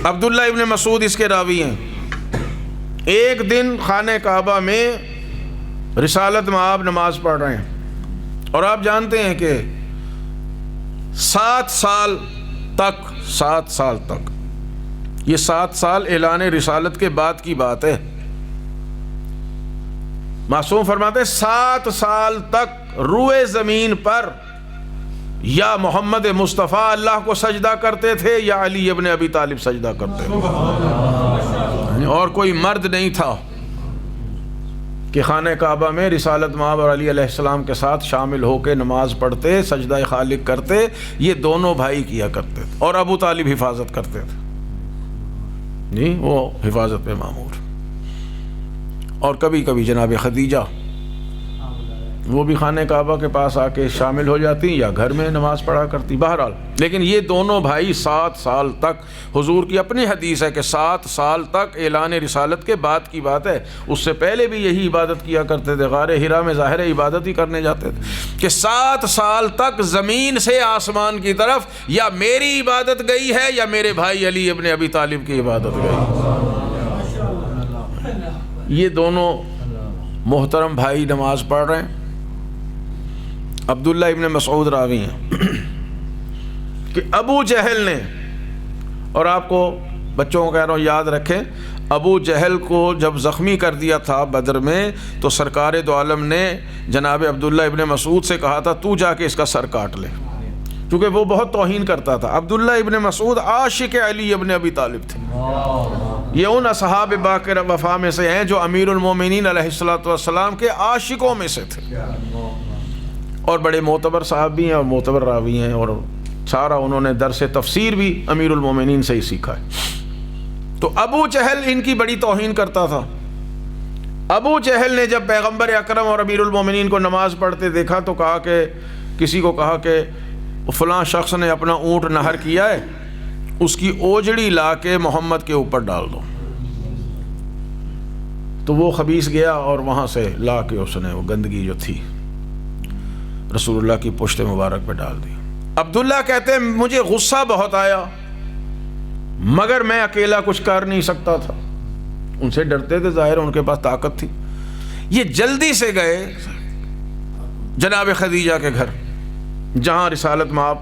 عبداللہ ابن مسعود اس کے راوی ہیں، ایک دن خانہ کعبہ میں رسالت میں آپ نماز پڑھ رہے ہیں، اور آپ جانتے ہیں کہ 7 سال تک یہ 7 سال اعلان رسالت کے بعد کی بات ہے۔ معصوم فرماتے ہیں 7 سال تک روئے زمین پر یا محمد مصطفیٰ اللہ کو سجدہ کرتے تھے یا علی ابن ابی طالب سجدہ کرتے تھے، اور کوئی مرد نہیں تھا کہ خانہ کعبہ میں رسالت مآب اور علی علیہ السلام کے ساتھ شامل ہو کے نماز پڑھتے، سجدہ خالق کرتے۔ یہ دونوں بھائی کیا کرتے تھے، اور ابو طالب حفاظت کرتے تھے، نہیں وہ حفاظت پہ مامور۔ اور کبھی کبھی جناب خدیجہ وہ بھی خانہ کعبہ کے پاس آ کے شامل ہو جاتی یا گھر میں نماز پڑھا کرتی، بہرحال لیکن یہ دونوں بھائی 7 سال تک، حضور کی اپنی حدیث ہے کہ 7 سال تک اعلان رسالت کے بعد کی بات ہے، اس سے پہلے بھی یہی عبادت کیا کرتے تھے، غار حرا میں ظاہر عبادت ہی کرنے جاتے تھے، کہ 7 سال تک زمین سے آسمان کی طرف یا میری عبادت گئی ہے یا میرے بھائی علی ابن ابی طالب کی عبادت گئی۔ یہ دونوں محترم بھائی نماز پڑھ رہے ہیں، عبداللہ ابن مسعود راوی ہیں کہ ابو جہل نے، اور آپ کو بچوں کو کہہ رہا ہوں یاد رکھیں، ابو جہل کو جب زخمی کر دیا تھا بدر میں تو سرکار دو عالم نے جناب عبداللہ ابن مسعود سے کہا تھا تو جا کے اس کا سر کاٹ لے، کیونکہ وہ بہت توہین کرتا تھا۔ عبداللہ ابن مسعود عاشق علی ابن ابی طالب تھے، یہ ان اصحاب باقر وفا میں سے ہیں جو امیر المومنین علیہ السلام کے عاشقوں میں سے تھے، اور بڑے معتبر صحابی ہیں اور معتبر راوی ہیں، اور سارا انہوں نے درس تفسیر بھی امیر المومنین سے ہی سیکھا ہے۔ تو ابو جہل ان کی بڑی توہین کرتا تھا۔ ابو جہل نے جب پیغمبر اکرم اور امیر المومنین کو نماز پڑھتے دیکھا تو کہا کہ کسی کو کہا کہ فلاں شخص نے اپنا اونٹ نہر کیا ہے، اس کی اوجڑی لا کے محمد کے اوپر ڈال دو۔ تو وہ خبیث گیا اور وہاں سے لا کے اس نے وہ گندگی جو تھی رسول اللہ کی پشت مبارک پہ ڈال دی۔ عبداللہ کہتے ہیں مجھے غصہ بہت آیا مگر میں اکیلا کچھ کر نہیں سکتا تھا، ان سے ڈرتے تھے، ظاہر ان کے پاس طاقت تھی۔ یہ جلدی سے گئے جناب خدیجہ کے گھر جہاں رسالت مآب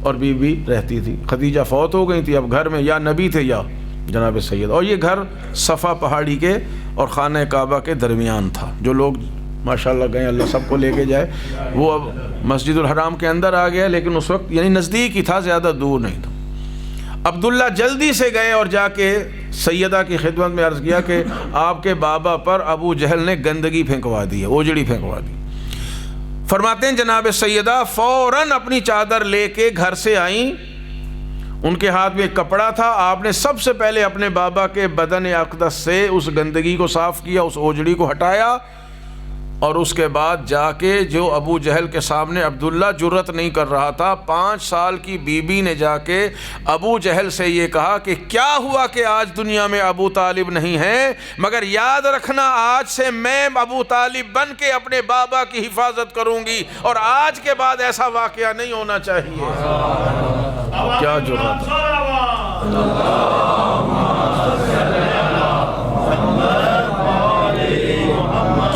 اور بی بی رہتی تھی۔ خدیجہ فوت ہو گئی تھی، اب گھر میں یا نبی تھے یا جناب سید، اور یہ گھر صفا پہاڑی کے اور خانہ کعبہ کے درمیان تھا۔ جو لوگ ماشاءاللہ گئے، اللہ سب کو لے کے جائے، وہ اب مسجد الحرام کے اندر آ گیا، لیکن اس وقت یعنی نزدیک ہی تھا، زیادہ دور نہیں تھا۔ عبداللہ جلدی سے گئے اور جا کے سیدہ کی خدمت میں عرض کیا کہ آپ کے بابا پر ابو جہل نے گندگی پھینکوا دی ہے، اوجڑی پھینکوا دی۔ فرماتے ہیں جناب سیدہ فوراً اپنی چادر لے کے گھر سے آئیں، ان کے ہاتھ میں ایک کپڑا تھا، آپ نے سب سے پہلے اپنے بابا کے بدن اقدس سے اس گندگی کو صاف کیا، اس اوجڑی کو ہٹایا، اور اس کے بعد جا کے جو ابو جہل کے سامنے عبداللہ جرت نہیں کر رہا تھا، 5 سال کی بی بی نے جا کے ابو جہل سے یہ کہا کہ کیا ہوا کہ آج دنیا میں ابو طالب نہیں ہے، مگر یاد رکھنا آج سے میں ابو طالب بن کے اپنے بابا کی حفاظت کروں گی، اور آج کے بعد ایسا واقعہ نہیں ہونا چاہیے۔ کیا جرت ہے،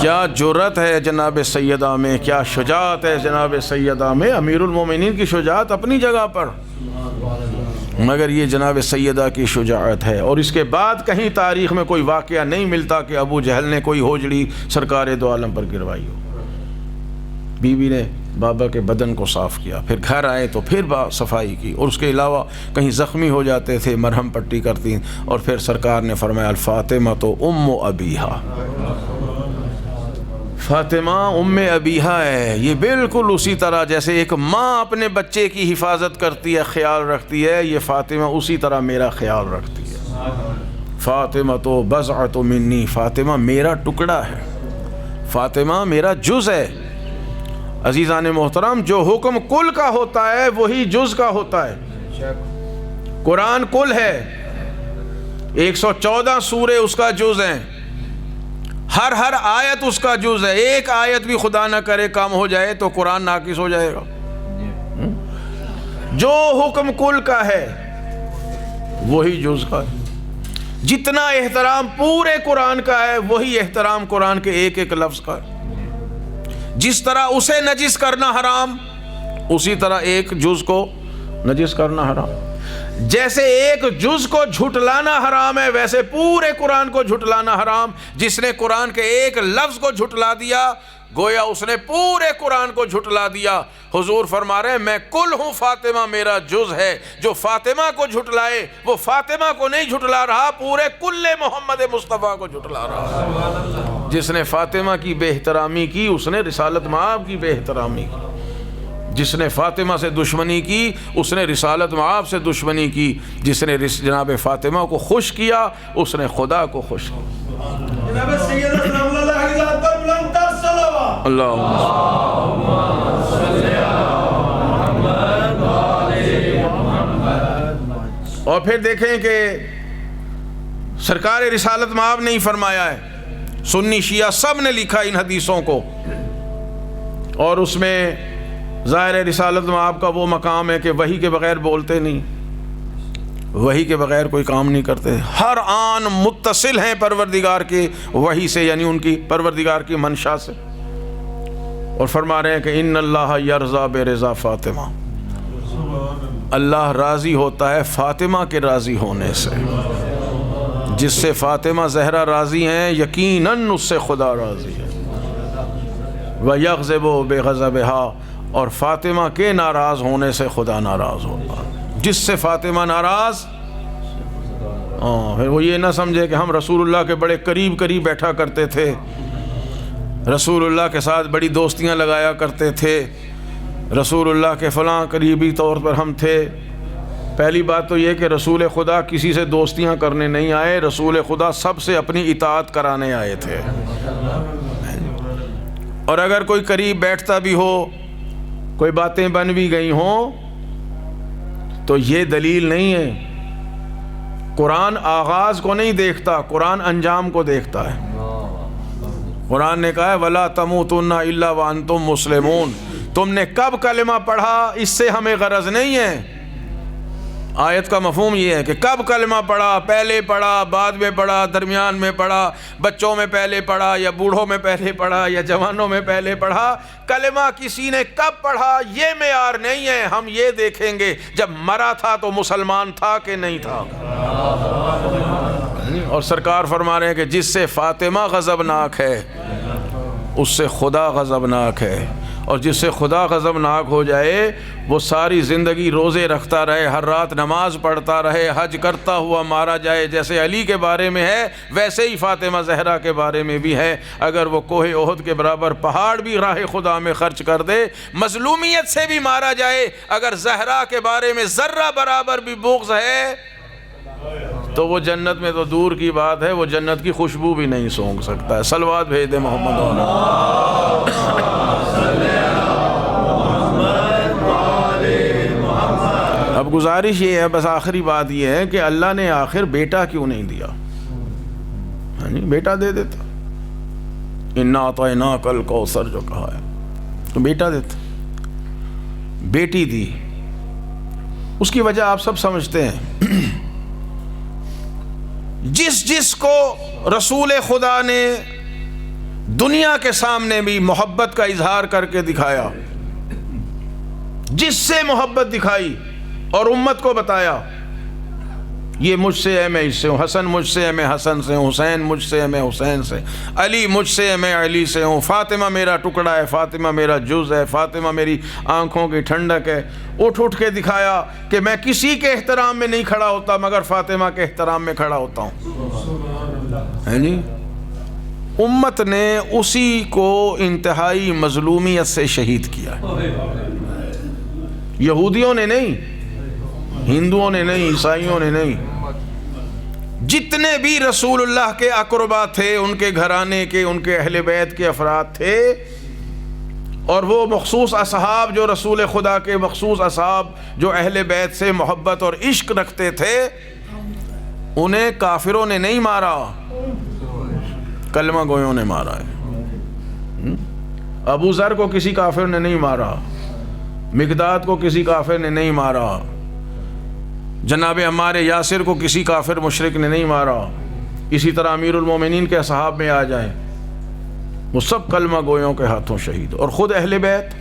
کیا جرت ہے جناب سیدہ میں، کیا شجاعت ہے جناب سیدہ میں۔ امیر المومنین کی شجاعت اپنی جگہ پر، مگر یہ جناب سیدہ کی شجاعت ہے، اور اس کے بعد کہیں تاریخ میں کوئی واقعہ نہیں ملتا کہ ابو جہل نے کوئی ہوجڑی سرکار دو عالم پر گروائی ہو۔ بی بی نے بابا کے بدن کو صاف کیا، پھر گھر آئے تو پھر صفائی کی، اور اس کے علاوہ کہیں زخمی ہو جاتے تھے مرہم پٹی کرتی، اور پھر سرکار نے فرمایا الفاطمہ تو ام ابیہا، فاطمہ ام ابیہا ہے۔ یہ بالکل اسی طرح جیسے ایک ماں اپنے بچے کی حفاظت کرتی ہے، خیال رکھتی ہے، یہ فاطمہ اسی طرح میرا خیال رکھتی ہے۔ فاطمہ تو بضعۃ منی، فاطمہ میرا ٹکڑا ہے، فاطمہ میرا جز ہے۔ عزیزان محترم، جو حکم کل کا ہوتا ہے وہی جز کا ہوتا ہے۔ قرآن کل ہے، 114 سورے اس کا جز ہیں، ہر آیت اس کا جز ہے۔ ایک آیت بھی خدا نہ کرے کم ہو جائے تو قرآن ناقص ہو جائے گا۔ جو حکم کل کا ہے وہی جز کا ہے۔ جتنا احترام پورے قرآن کا ہے وہی احترام قرآن کے ایک ایک لفظ کا ہے۔ جس طرح اسے نجس کرنا حرام، اسی طرح ایک جز کو نجس کرنا حرام۔ جیسے ایک جز کو جھٹلانا حرام ہے، ویسے پورے قرآن کو جھٹلانا حرام۔ جس نے قرآن کے ایک لفظ کو جھٹلا دیا گویا اس نے پورے قرآن کو جھٹلا دیا۔ حضور فرما رہے ہیں میں کل ہوں، فاطمہ میرا جز ہے۔ جو فاطمہ کو جھٹلائے وہ فاطمہ کو نہیں جھٹلا رہا، پورے کل محمد مصطفیٰ کو جھٹلا رہا۔ جس نے فاطمہ کی بے احترامی کی اس نے رسالت مآب کی بے احترامی کی، جس نے فاطمہ سے دشمنی کی اس نے رسالت مآب سے دشمنی کی، جس نے جناب فاطمہ کو خوش کیا اس نے خدا کو خوش کیا۔ جناب سیدنا سلام اللہ کی ذات پر بلند تر صلوات۔ اللہم اور پھر دیکھیں کہ سرکار رسالت مآب نے ہی فرمایا ہے، سنی شیعہ سب نے لکھا ان حدیثوں کو، اور اس میں ظاہر رسالت مآب کا وہ مقام ہے کہ وحی کے بغیر بولتے نہیں، وحی کے بغیر کوئی کام نہیں کرتے، ہر آن متصل ہیں پروردگار کے وحی سے، یعنی ان کی پروردگار کی منشا سے۔ اور فرما رہے ہیں کہ ان اللہ یرضا برضا فاطمہ، اللہ راضی ہوتا ہے فاطمہ کے راضی ہونے سے۔ جس سے فاطمہ زہرا راضی ہیں یقیناً اس سے خدا راضی ہے۔ وَيَغْضِبُ بِغَضَبِهَا، اور فاطمہ کے ناراض ہونے سے خدا ناراض ہوتا ہے۔ جس سے فاطمہ ناراض، پھر وہ یہ نہ سمجھے کہ ہم رسول اللہ کے بڑے قریب بیٹھا کرتے تھے، رسول اللہ کے ساتھ بڑی دوستیاں لگایا کرتے تھے، رسول اللہ کے فلاں قریبی طور پر ہم تھے۔ پہلی بات تو یہ کہ رسول خدا کسی سے دوستیاں کرنے نہیں آئے، رسول خدا سب سے اپنی اطاعت کرانے آئے تھے۔ اور اگر کوئی قریب بیٹھتا بھی ہو، کوئی باتیں بن بھی گئی ہوں، تو یہ دلیل نہیں ہے۔ قرآن آغاز کو نہیں دیکھتا، قرآن انجام کو دیکھتا ہے۔ قرآن نے کہا ہے وَلَا تَمُوتُنَّ إِلَّا وَأَنْتُمْ مُسْلِمُونَ، تم نے کب کلمہ پڑھا اس سے ہمیں غرض نہیں ہے۔ آیت کا مفہوم یہ ہے کہ کب کلمہ پڑھا، پہلے پڑھا، بعد میں پڑھا، درمیان میں پڑھا، بچوں میں پہلے پڑھا یا بوڑھوں میں پہلے پڑھا یا جوانوں میں پہلے پڑھا، کلمہ کسی نے کب پڑھا یہ معیار نہیں ہے۔ ہم یہ دیکھیں گے جب مرا تھا تو مسلمان تھا کہ نہیں تھا۔ اور سرکار فرما رہے ہیں کہ جس سے فاطمہ غضبناک ہے اس سے خدا غضبناک ہے، اور جس سے خدا غضبناک ہو جائے وہ ساری زندگی روزے رکھتا رہے، ہر رات نماز پڑھتا رہے، حج کرتا ہوا مارا جائے۔ جیسے علی کے بارے میں ہے ویسے ہی فاطمہ زہرا کے بارے میں بھی ہے۔ اگر وہ کوہ احد کے برابر پہاڑ بھی راہ خدا میں خرچ کر دے، مظلومیت سے بھی مارا جائے، اگر زہرا کے بارے میں ذرہ برابر بھی بغض ہے تو وہ جنت میں تو دور کی بات ہے، وہ جنت کی خوشبو بھی نہیں سونگھ سکتا ہے۔ صلوات بھیج دے محمد اب گزارش یہ ہے، بس آخری بات یہ ہے کہ اللہ نے آخر بیٹا کیوں نہیں دیا؟ بیٹا دے دیتا، اِنَّا أَعْطَيْنَاكَ الْكَوْثَرَ جو کہا ہے تو بیٹا دیتا، بیٹی دی۔ اس کی وجہ آپ سب سمجھتے ہیں۔ جس کو رسول خدا نے دنیا کے سامنے بھی محبت کا اظہار کر کے دکھایا، جس سے محبت دکھائی اور امت کو بتایا یہ مجھ سے ہے میں اس سے ہوں، حسن مجھ سے ہے میں حسن سے ہوں، حسین مجھ سے ہے میں حسین سے، علی مجھ سے ہے میں علی سے ہوں، فاطمہ میرا ٹکڑا ہے، فاطمہ میرا جز ہے، فاطمہ میری آنکھوں کی ٹھنڈک ہے۔ اٹھ کے دکھایا کہ میں کسی کے احترام میں نہیں کھڑا ہوتا مگر فاطمہ کے احترام میں کھڑا ہوتا ہوں۔ ہے جی، امت نے اسی کو انتہائی مظلومیت سے شہید کیا ہے، یہودیوں نے نہیں، ہندوؤں نے نہیں، عیسائیوں نے نہیں۔ جتنے بھی رسول اللہ کے اقربا تھے، ان کے گھرانے کے، ان کے اہل بیت کے افراد تھے، اور وہ مخصوص اصحاب جو رسول خدا کے مخصوص اصحاب جو اہل بیت سے محبت اور عشق رکھتے تھے، انہیں کافروں نے نہیں مارا، کلمہ گویوں نے مارا ہے۔ ابو ذر کو کسی کافر نے نہیں مارا، مقداد کو کسی کافر نے نہیں مارا، جناب عمار یاسر کو کسی کافر مشرک نے نہیں مارا۔ اسی طرح امیر المومنین کے اصحاب میں آ جائیں، وہ سب کلمہ گویوں کے ہاتھوں شہید، اور خود اہل بیت،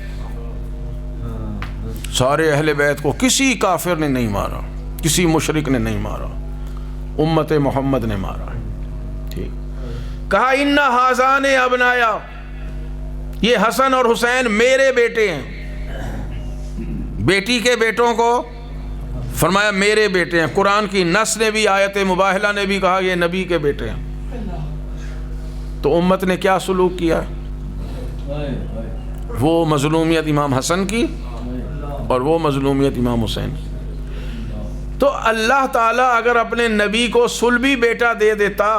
سارے اہل بیت کو کسی کافر نے نہیں مارا، کسی مشرک نے نہیں مارا، امت محمد نے مارا۔ ٹھیک، کہا ان ھذان ابنایا، یہ حسن اور حسین میرے بیٹے ہیں۔ بیٹی کے بیٹوں کو فرمایا میرے بیٹے ہیں۔ قرآن کی نص نے بھی، آیت مباہلہ نے بھی کہا یہ نبی کے بیٹے ہیں۔ تو امت نے کیا سلوک کیا؟ وہ مظلومیت امام حسن کی اور وہ مظلومیت امام حسین کی۔ تو اللہ تعالیٰ اگر اپنے نبی کو صلبی بیٹا دے دیتا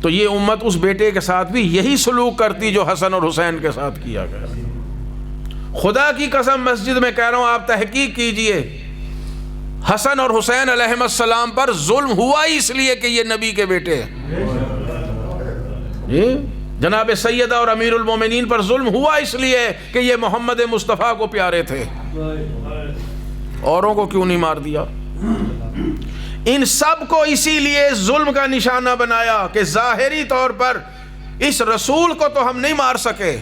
تو یہ امت اس بیٹے کے ساتھ بھی یہی سلوک کرتی جو حسن اور حسین کے ساتھ کیا گیا۔ خدا کی قسم مسجد میں کہہ رہا ہوں، آپ تحقیق کیجئے، حسن اور حسین علیہ السلام پر ظلم ہوا ہی اس لیے کہ یہ نبی کے بیٹے ہیں۔ جناب سیدہ اور امیر المومنین پر ظلم ہوا اس لیے کہ یہ محمد مصطفیٰ کو پیارے تھے، اوروں کو کیوں نہیں مار دیا؟ ان سب کو اسی لیے ظلم کا نشانہ بنایا کہ ظاہری طور پر اس رسول کو تو ہم نہیں مار سکے،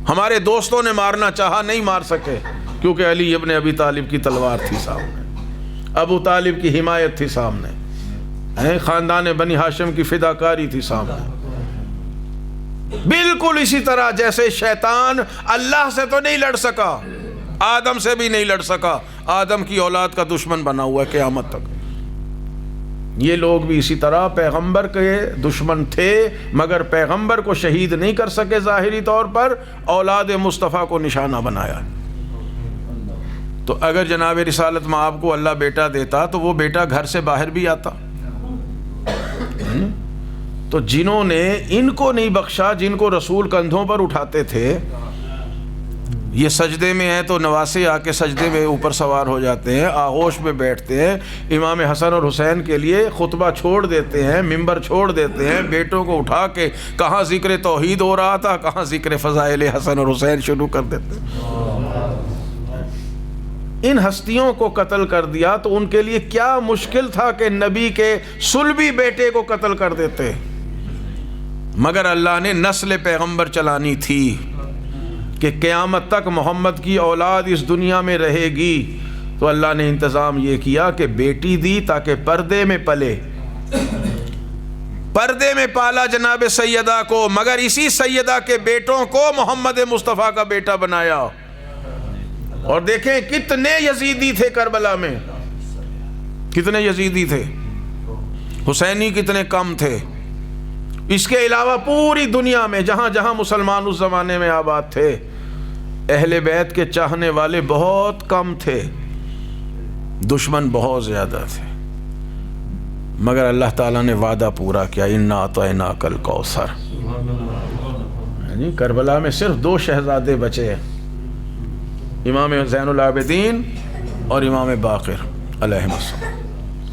ہمارے دوستوں نے مارنا چاہا نہیں مار سکے، کیونکہ علی ابن ابی طالب کی تلوار تھی سامنے، ابو طالب کی حمایت تھی سامنے، خاندان بنی ہاشم کی فداکاری تھی سامنے۔ بالکل اسی طرح جیسے شیطان اللہ سے تو نہیں لڑ سکا، آدم سے بھی نہیں لڑ سکا، آدم کی اولاد کا دشمن بنا ہوا ہے قیامت تک، یہ لوگ بھی اسی طرح پیغمبر کے دشمن تھے، مگر پیغمبر کو شہید نہیں کر سکے ظاہری طور پر، اولاد مصطفیٰ کو نشانہ بنایا۔ تو اگر جناب رسالت مآب کو اللہ بیٹا دیتا تو وہ بیٹا گھر سے باہر بھی آتا۔ تو جنہوں نے ان کو نہیں بخشا، جن کو رسول کندھوں پر اٹھاتے تھے، یہ سجدے میں ہیں تو نواسے آ کے سجدے میں اوپر سوار ہو جاتے ہیں، آغوش میں بیٹھتے ہیں، امام حسن اور حسین کے لیے خطبہ چھوڑ دیتے ہیں، ممبر چھوڑ دیتے ہیں، بیٹوں کو اٹھا کے کہاں ذکر توحید ہو رہا تھا، کہاں ذکر فضائل حسن اور حسین شروع کر دیتے ہیں۔ ان ہستیوں کو قتل کر دیا تو ان کے لیے کیا مشکل تھا کہ نبی کے صلبی بیٹے کو قتل کر دیتے، مگر اللہ نے نسل پیغمبر چلانی تھی کہ قیامت تک محمد کی اولاد اس دنیا میں رہے گی، تو اللہ نے انتظام یہ کیا کہ بیٹی دی تاکہ پردے میں پلے، پردے میں پالا جناب سیدہ کو، مگر اسی سیدہ کے بیٹوں کو محمد مصطفیٰ کا بیٹا بنایا۔ اور دیکھیں کتنے یزیدی تھے کربلا میں، کتنے یزیدی تھے، حسینی کتنے کم تھے۔ اس کے علاوہ پوری دنیا میں جہاں جہاں مسلمان اس زمانے میں آباد تھے، اہل بیت کے چاہنے والے بہت کم تھے، دشمن بہت زیادہ تھے، مگر اللہ تعالیٰ نے وعدہ پورا کیا، انا اعطیناک الکوثر۔ یعنی کربلا میں صرف 2 شہزادے بچے ہیں، امام زین العابدین اور امام باقر علیہ السلام،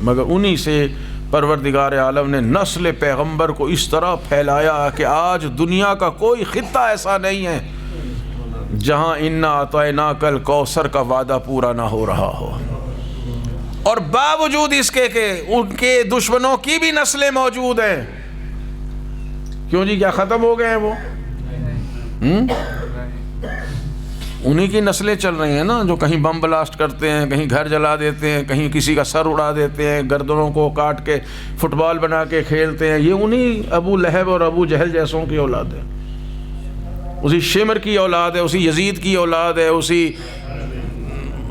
مگر انہی سے پروردگار عالم نے نسل پیغمبر کو اس طرح پھیلایا کہ آج دنیا کا کوئی خطہ ایسا نہیں ہے جہاں انا اعطیناک الکوثر کا وعدہ پورا نہ ہو رہا ہو۔ اور باوجود اس کے کہ ان کے دشمنوں کی بھی نسلیں موجود ہیں، کیوں جی کیا ختم ہو گئے ہیں وہ؟ انہی کی نسلیں چل رہی ہیں نا، جو کہیں بم بلاسٹ کرتے ہیں، کہیں گھر جلا دیتے ہیں، کہیں کسی کا سر اڑا دیتے ہیں، گردنوں کو کاٹ کے فٹ بال بنا کے کھیلتے ہیں، یہ انہی ابو لہب اور ابو جہل جیسوں کی اولاد ہے، اسی شمر کی اولاد ہے، اسی یزید کی اولاد ہے، اسی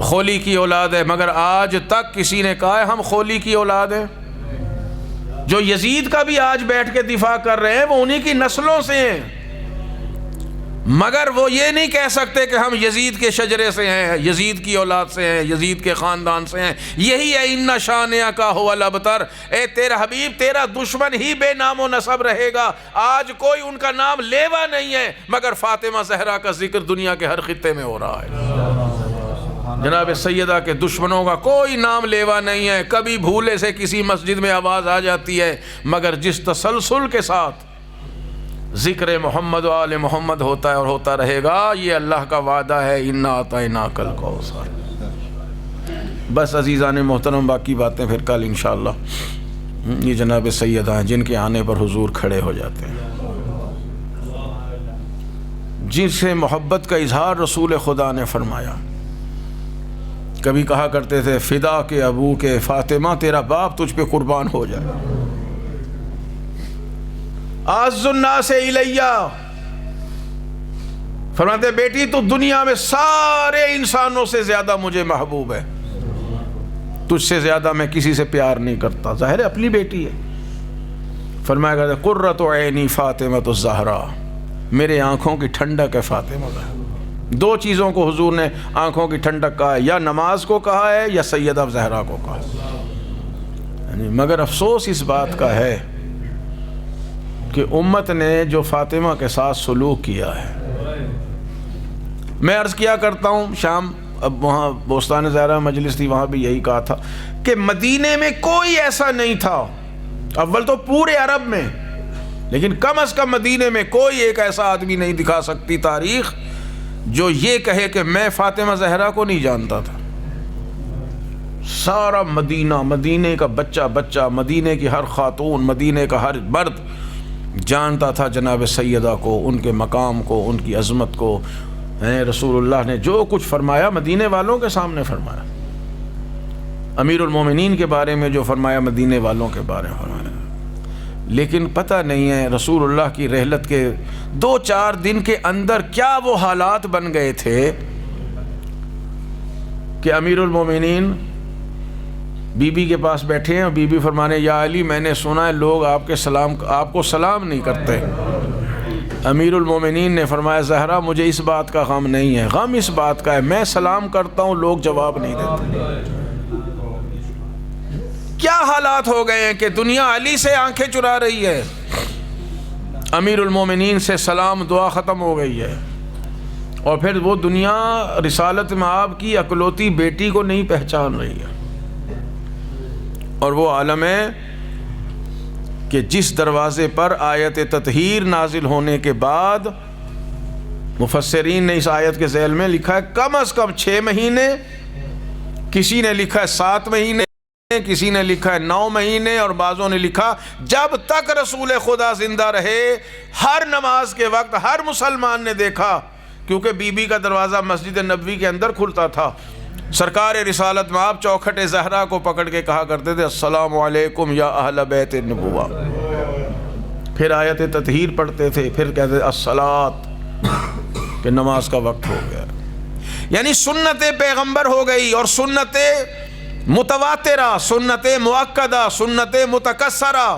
خولی کی اولاد ہے، مگر آج تک کسی نے کہا ہے ہم خولی کی اولاد ہیں؟ جو یزید کا بھی آج بیٹھ کے دفاع کر رہے ہیں وہ انہی کی نسلوں سے ہیں، مگر وہ یہ نہیں کہہ سکتے کہ ہم یزید کے شجرے سے ہیں، یزید کی اولاد سے ہیں، یزید کے خاندان سے ہیں۔ یہی ہے ان شانئک ھو الابتر، اے تیرا حبیب تیرا دشمن ہی بے نام و نسب رہے گا۔ آج کوئی ان کا نام لیوا نہیں ہے، مگر فاطمہ زہرا کا ذکر دنیا کے ہر خطے میں ہو رہا ہے۔ جناب سیدہ کے دشمنوں کا کوئی نام لیوا نہیں ہے، کبھی بھولے سے کسی مسجد میں آواز آ جاتی ہے، مگر جس تسلسل کے ساتھ ذکر محمد و آل محمد ہوتا ہے اور ہوتا رہے گا، یہ اللہ کا وعدہ ہے، انا اعطیناک الکوثر۔ بس عزیزان محترم، باقی باتیں پھر کل انشاءاللہ۔ یہ جناب سیدہ ہیں جن کے آنے پر حضور کھڑے ہو جاتے ہیں، جن سے محبت کا اظہار رسول خدا نے فرمایا۔ کبھی کہا کرتے تھے فدا کے ابو کے فاطمہ تیرا باپ تجھ پہ قربان ہو جائے۔ اعز الناس الیہ، فرماتے بیٹی تو دنیا میں سارے انسانوں سے زیادہ مجھے محبوب ہے، تجھ سے زیادہ میں کسی سے پیار نہیں کرتا۔ ظاہر ہے اپنی بیٹی ہے۔ فرمایا کرتے قرۃ عینی فاطمۃ الزہرا، میرے آنکھوں کی ٹھنڈک ہے فاطمہ۔ دو چیزوں کو حضور نے آنکھوں کی ٹھنڈک کہا ہے، یا نماز کو کہا ہے یا سیدہ زہرا کو کہا ہے۔ مگر افسوس اس بات کا ہے کہ امت نے جو فاطمہ کے ساتھ سلوک کیا ہے، میں عرض کیا کرتا ہوں شام، اب وہاں بوستان زہرا مجلس تھی، وہاں بھی یہی کہا تھا کہ مدینے میں کوئی ایسا نہیں تھا، اول تو پورے عرب میں، لیکن کم از کم مدینے میں کوئی ایک ایسا آدمی نہیں دکھا سکتی تاریخ جو یہ کہے کہ میں فاطمہ زہرا کو نہیں جانتا تھا۔ سارا مدینہ، مدینے کا بچہ بچہ، مدینے کی ہر خاتون، مدینے کا ہر مرد جانتا تھا جناب سیدہ کو، ان کے مقام کو، ان کی عظمت کو۔ رسول اللہ نے جو کچھ فرمایا مدینے والوں کے سامنے فرمایا، امیر المومنین کے بارے میں جو فرمایا مدینے والوں کے بارے میں فرمایا۔ لیکن پتہ نہیں ہے رسول اللہ کی رحلت کے 2-4 دن کے اندر کیا وہ حالات بن گئے تھے کہ امیر المومنین بی بی کے پاس بیٹھے ہیں اور بی بی فرمانے یا علی میں نے سنا ہے لوگ آپ کو سلام نہیں کرتے۔ امیر المومنین نے فرمایا زہرا مجھے اس بات کا غم نہیں ہے، غم اس بات کا ہے میں سلام کرتا ہوں لوگ جواب نہیں دیتے۔ کیا حالات ہو گئے ہیں کہ دنیا علی سے آنکھیں چرا رہی ہے، امیر المومنین سے سلام دعا ختم ہو گئی ہے، اور پھر وہ دنیا رسالت مآب کی اکلوتی بیٹی کو نہیں پہچان رہی ہے۔ اور وہ عالم ہے کہ جس دروازے پر آیت تطہیر نازل ہونے کے بعد مفسرین نے اس آیت کے ذیل میں لکھا ہے کم از کم 6 مہینے، کسی نے لکھا ہے 7 مہینے، کسی نے لکھا ہے 9 مہینے، اور بعضوں نے لکھا جب تک رسول خدا زندہ رہے ہر نماز کے وقت ہر مسلمان نے دیکھا، کیونکہ بی بی کا دروازہ مسجد نبوی کے اندر کھلتا تھا، سرکار رسالت مآب چوکھٹ زہرا کو پکڑ کے کہا کرتے تھے السلام علیکم یا اہل بیت النبوہ، پھر آیت تطہیر پڑھتے تھے، پھر کہتے تھے الصلاۃ کہ نماز کا وقت ہو گیا۔ یعنی سنت پیغمبر ہو گئی، اور سنت متواترہ، سنت مؤکدہ، سنت متکثرہ،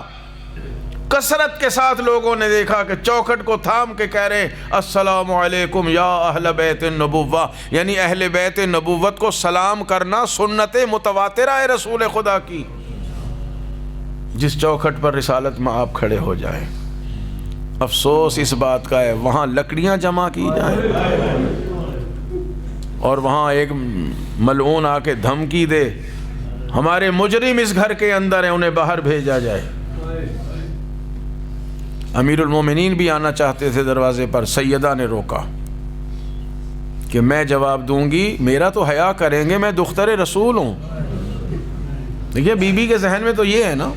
کثرت کے ساتھ لوگوں نے دیکھا کہ چوکھٹ کو تھام کے کہہ رہے السلام علیکم یا اہل بیت النبوہ، یعنی اہل بیت نبوت کو سلام کرنا سنت متواترہ ہے رسول خدا کی۔ جس چوکھٹ پر رسالت میں آپ کھڑے ہو جائیں، افسوس اس بات کا ہے وہاں لکڑیاں جمع کی جائیں اور وہاں ایک ملعون آ کے دھمکی دے ہمارے مجرم اس گھر کے اندر ہیں انہیں باہر بھیجا جائے۔ امیر المومنین بھی آنا چاہتے تھے دروازے پر، سیدہ نے روکا کہ میں جواب دوں گی، میرا تو حیا کریں گے، میں دختر رسول ہوں۔ دیکھیے بی بی کے ذہن میں تو یہ ہے نا،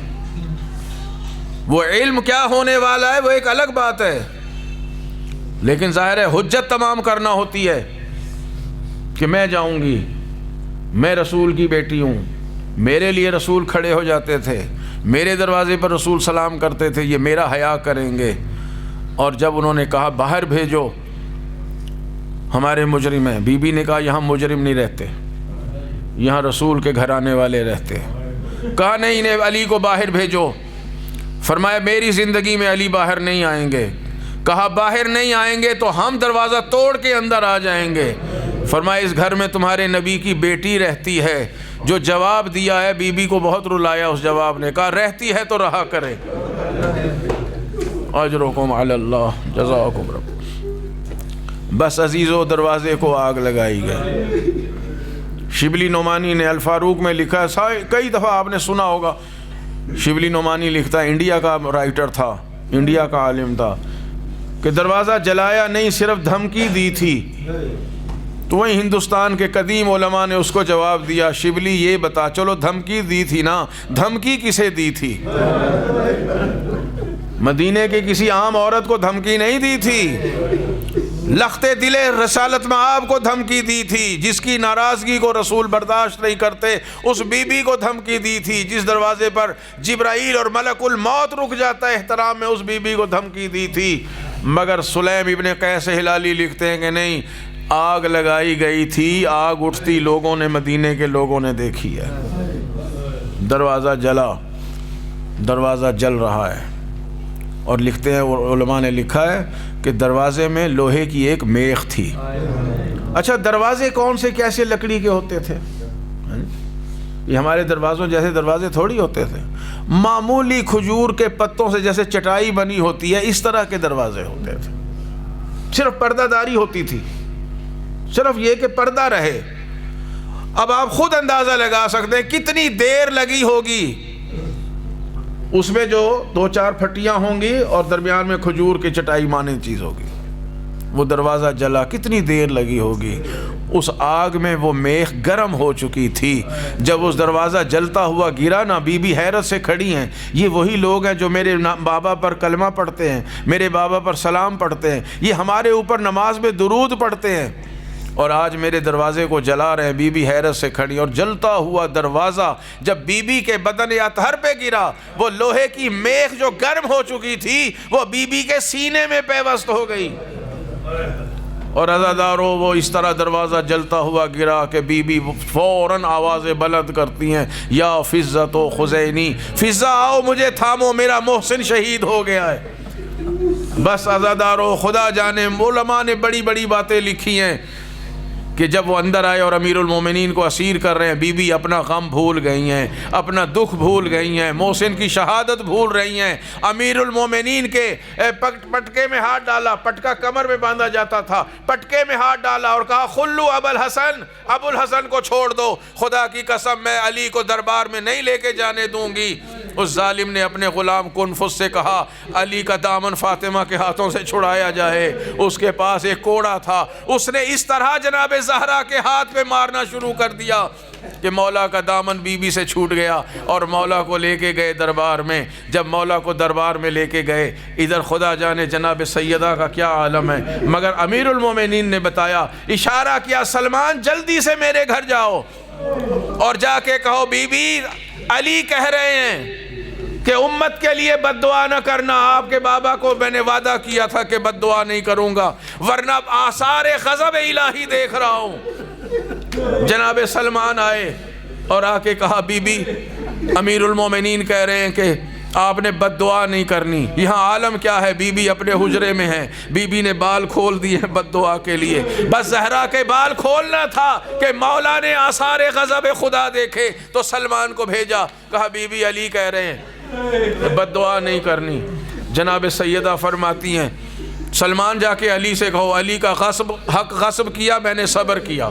وہ علم کیا ہونے والا ہے وہ ایک الگ بات ہے، لیکن ظاہر ہے حجت تمام کرنا ہوتی ہے کہ میں جاؤں گی، میں رسول کی بیٹی ہوں، میرے لیے رسول کھڑے ہو جاتے تھے، میرے دروازے پر رسول سلام کرتے تھے، یہ میرا حیا کریں گے۔ اور جب انہوں نے کہا باہر بھیجو ہمارے مجرم ہیں، بی بی نے کہا یہاں مجرم نہیں رہتے، یہاں رسول کے گھرانے والے رہتے ہیں۔ کہا نہیں انہیں علی کو باہر بھیجو، فرمایا میری زندگی میں علی باہر نہیں آئیں گے۔ کہا باہر نہیں آئیں گے تو ہم دروازہ توڑ کے اندر آ جائیں گے۔ فرمایا اس گھر میں تمہارے نبی کی بیٹی رہتی ہے۔ جو جواب دیا ہے، بی بی کو بہت رلایا اس جواب نے، کہا رہتی ہے تو رہا کرے۔ اجرکم علی اللہ، جزاکم رب۔ بس عزیزو، دروازے کو آگ لگائی گئی۔ شبلی نعمانی نے الفاروق میں لکھا ہے، کئی دفعہ آپ نے سنا ہوگا، شبلی نعمانی لکھتا ہے، انڈیا کا رائٹر تھا، انڈیا کا عالم تھا، کہ دروازہ جلایا نہیں، صرف دھمکی دی تھی۔ تو وہیں ہندوستان کے قدیم علماء نے اس کو جواب دیا، شبلی یہ بتا، چلو دھمکی دی تھی نا، دھمکی کسے دی تھی؟ مدینے کے کسی عام عورت کو دھمکی نہیں دی تھی، لخت دل رسالت میں آپ کو دھمکی دی تھی۔ جس کی ناراضگی کو رسول برداشت نہیں کرتے، اس بی بی کو دھمکی دی تھی۔ جس دروازے پر جبرائیل اور ملک الموت رک جاتا ہے احترام میں، اس بی بی کو دھمکی دی تھی۔ مگر سلیم ابن قیس ہلالی لکھتے ہیں کہ نہیں، آگ لگائی گئی تھی، آگ اٹھتی لوگوں نے، مدینے کے لوگوں نے دیکھی ہے۔ دروازہ جلا، دروازہ جل رہا ہے، اور لکھتے ہیں علماء نے لکھا ہے کہ دروازے میں لوہے کی ایک میخ تھی۔ اچھا، دروازے کون سے کیسے لکڑی کے ہوتے تھے؟ یہ ہمارے دروازوں جیسے دروازے تھوڑی ہوتے تھے، معمولی کھجور کے پتوں سے جیسے چٹائی بنی ہوتی ہے اس طرح کے دروازے ہوتے تھے۔ صرف پردہ داری ہوتی تھی، صرف یہ کہ پردہ رہے۔ اب آپ خود اندازہ لگا سکتے ہیں کتنی دیر لگی ہوگی، اس میں جو 2-4 پھٹیاں ہوں گی اور درمیان میں کھجور کی چٹائی مانند چیز ہوگی۔ وہ دروازہ جلا، کتنی دیر لگی ہوگی؟ اس آگ میں وہ میخ گرم ہو چکی تھی۔ جب اس دروازہ جلتا ہوا گرا نا، بی بی حیرت سے کھڑی ہیں، یہ وہی لوگ ہیں جو میرے بابا پر کلمہ پڑھتے ہیں، میرے بابا پر سلام پڑھتے ہیں، یہ ہمارے اوپر نماز میں درود پڑھتے ہیں، اور آج میرے دروازے کو جلا رہے ہیں۔ بی بی حیرت سے کھڑی، اور جلتا ہوا دروازہ جب بی بی کے بدن اطہر پہ گرا، وہ لوہے کی میخ جو گرم ہو چکی تھی وہ بی بی کے سینے میں پیوست ہو گئی۔ اور عزادارو، وہ اس طرح دروازہ جلتا ہوا گرا کہ بی بی فوراً آوازیں بلند کرتی ہیں، یا فضت و خزینی، فضا آؤ مجھے تھامو، میرا محسن شہید ہو گیا ہے۔ بس عزادارو، خدا جانے علماء نے بڑی بڑی باتیں لکھی ہیں کہ جب وہ اندر آئے اور امیر المومنین کو اسیر کر رہے ہیں، بی بی اپنا غم بھول گئی ہیں، اپنا دکھ بھول گئی ہیں، محسن کی شہادت بھول رہی ہیں۔ امیر المومنین کے پٹکے میں ہاتھ ڈالا، پٹکا کمر میں باندھا جاتا تھا، پٹکے میں ہاتھ ڈالا اور کہا خلو ابو الحسن، ابو الحسن کو چھوڑ دو، خدا کی قسم میں علی کو دربار میں نہیں لے کے جانے دوں گی۔ اس ظالم نے اپنے غلام کنفس سے کہا علی کا دامن فاطمہ کے ہاتھوں سے چھڑایا جائے۔ اس کے پاس ایک کوڑا تھا، اس نے اس طرح جناب زہرا کے ہاتھ پہ مارنا شروع کر دیا کہ مولا کا دامن بی بی سے چھوٹ گیا، اور مولا کو لے کے گئے دربار میں۔ جب مولا کو دربار میں لے کے گئے، ادھر خدا جانے جناب سیدہ کا کیا عالم ہے، مگر امیر المومنین نے بتایا، اشارہ کیا، سلمان جلدی سے میرے گھر جاؤ اور جا کے کہو بی بی علی کہہ رہے ہیں کہ امت کے لیے بد دعا نہ کرنا، آپ کے بابا کو میں نے وعدہ کیا تھا کہ بد دعا نہیں کروں گا، ورنہ آثار غضب الہی دیکھ رہا ہوں۔ جناب سلمان آئے اور آ کے کہا بی بی امیر المومنین کہہ رہے ہیں کہ آپ نے بد دعا نہیں کرنی۔ یہاں عالم کیا ہے، بی بی اپنے حجرے میں ہے، بی بی نے بال کھول دیے بد دعا کے لیے، بس زہرا کے بال کھولنا تھا کہ مولا نے آثار غضب خدا دیکھے تو سلمان کو بھیجا، کہا بی بی علی کہہ رہے ہیں بد دعا نہیں کرنی۔ جناب سیدہ فرماتی ہیں سلمان جا کے علی سے کہو علی کا حق غصب کیا میں نے صبر کیا،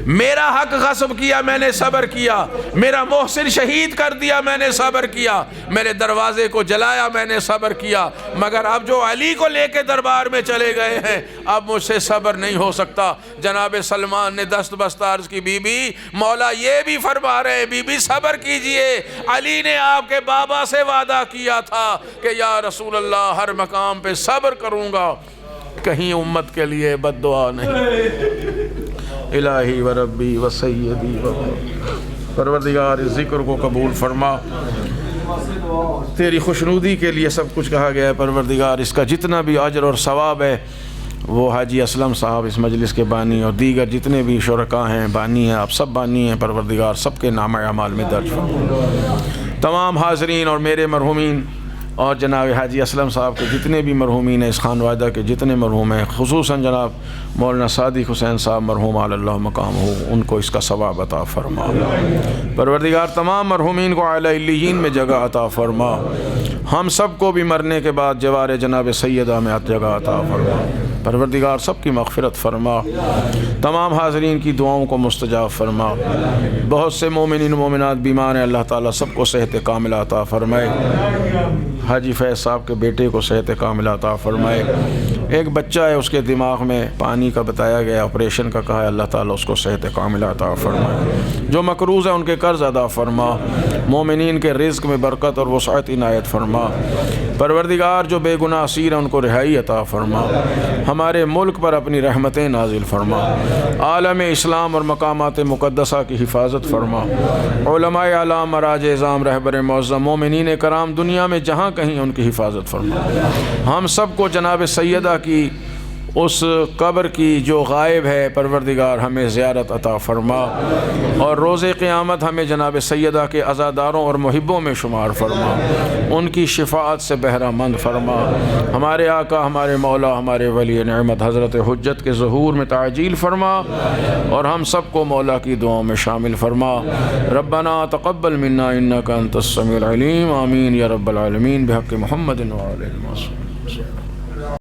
میرا حق غصب کیا میں نے صبر کیا، میرا محسن شہید کر دیا میں نے صبر کیا، میرے دروازے کو جلایا میں نے صبر کیا، مگر اب جو علی کو لے کے دربار میں چلے گئے ہیں اب مجھ سے صبر نہیں ہو سکتا۔ جناب سلمان نے دست بست عرض کی بی بی مولا یہ بھی فرما رہے ہیں بی بی صبر کیجئے، علی نے آپ کے بابا سے وعدہ کیا تھا کہ یا رسول اللہ ہر مقام پہ صبر کروں گا، کہیں امت کے لیے بد دعا نہیں۔ الہی و ربی و سیدی و پروردگار اس ذکر کو قبول فرما، تیری خوشنودی کے لیے سب کچھ کہا گیا ہے پروردگار، اس کا جتنا بھی اجر اور ثواب ہے وہ حاجی اسلم صاحب اس مجلس کے بانی اور دیگر جتنے بھی شرکاء ہیں بانی ہیں، آپ سب بانی ہیں پروردگار، سب کے نام اعمال میں درج فرما۔ تمام حاضرین اور میرے مرحومین اور جناب حاجی اسلم صاحب کے جتنے بھی مرحومین ہیں، اس خانوادہ کے جتنے مرحوم ہیں، خصوصاً جناب مولانا صادق حسین صاحب مرحوم علی اللہ مقام ہو، ان کو اس کا ثواب عطا فرما۔ پروردگار تمام مرحومین کو اعلی علیین میں جگہ عطا فرما، ہم سب کو بھی مرنے کے بعد جوار جناب سیدہ میں جگہ عطا فرما۔ پروردگار سب کی مغفرت فرما، تمام حاضرین کی دعاؤں کو مستجاب فرما۔ بہت سے مومنین و مومنات بیمار ہیں، اللہ تعالیٰ سب کو صحت کاملہ عطا فرمائے۔ حاجی فیض صاحب کے بیٹے کو صحت کاملہ عطا فرمائے۔ ایک بچہ ہے، اس کے دماغ میں پانی کا بتایا گیا، آپریشن کا کہا ہے، اللہ تعالیٰ اس کو صحت کاملہ عطا فرمائے۔ جو مقروض ہیں ان کے قرض ادا فرما، مومنین کے رزق میں برکت اور وسعت عنایت فرما۔ پروردگار جو بے گناہ اسیر ہیں ان کو رہائی عطا فرما، ہمارے ملک پر اپنی رحمتیں نازل فرما، عالم اسلام اور مقامات مقدسہ کی حفاظت فرما، علماء اعلام، مراج اعظام، رہبر معظم، مومنین کرام دنیا میں جہاں کہیں ان کی حفاظت فرما۔ ہم سب کو جناب سیدہ کی اس قبر کی جو غائب ہے، پروردگار ہمیں زیارت عطا فرما، اور روز قیامت ہمیں جناب سیدہ کے عزاداروں اور محبوں میں شمار فرما، ان کی شفاعت سے بہرہ مند فرما۔ ہمارے آقا، ہمارے مولا، ہمارے ولی نعمت حضرت حجت کے ظہور میں تعجیل فرما، اور ہم سب کو مولا کی دعاؤں میں شامل فرما۔ ربنا تقبل منا انک انت السمیع العلیم، آمین یا رب العالمین، بحق محمد و آلہ وصحبہ۔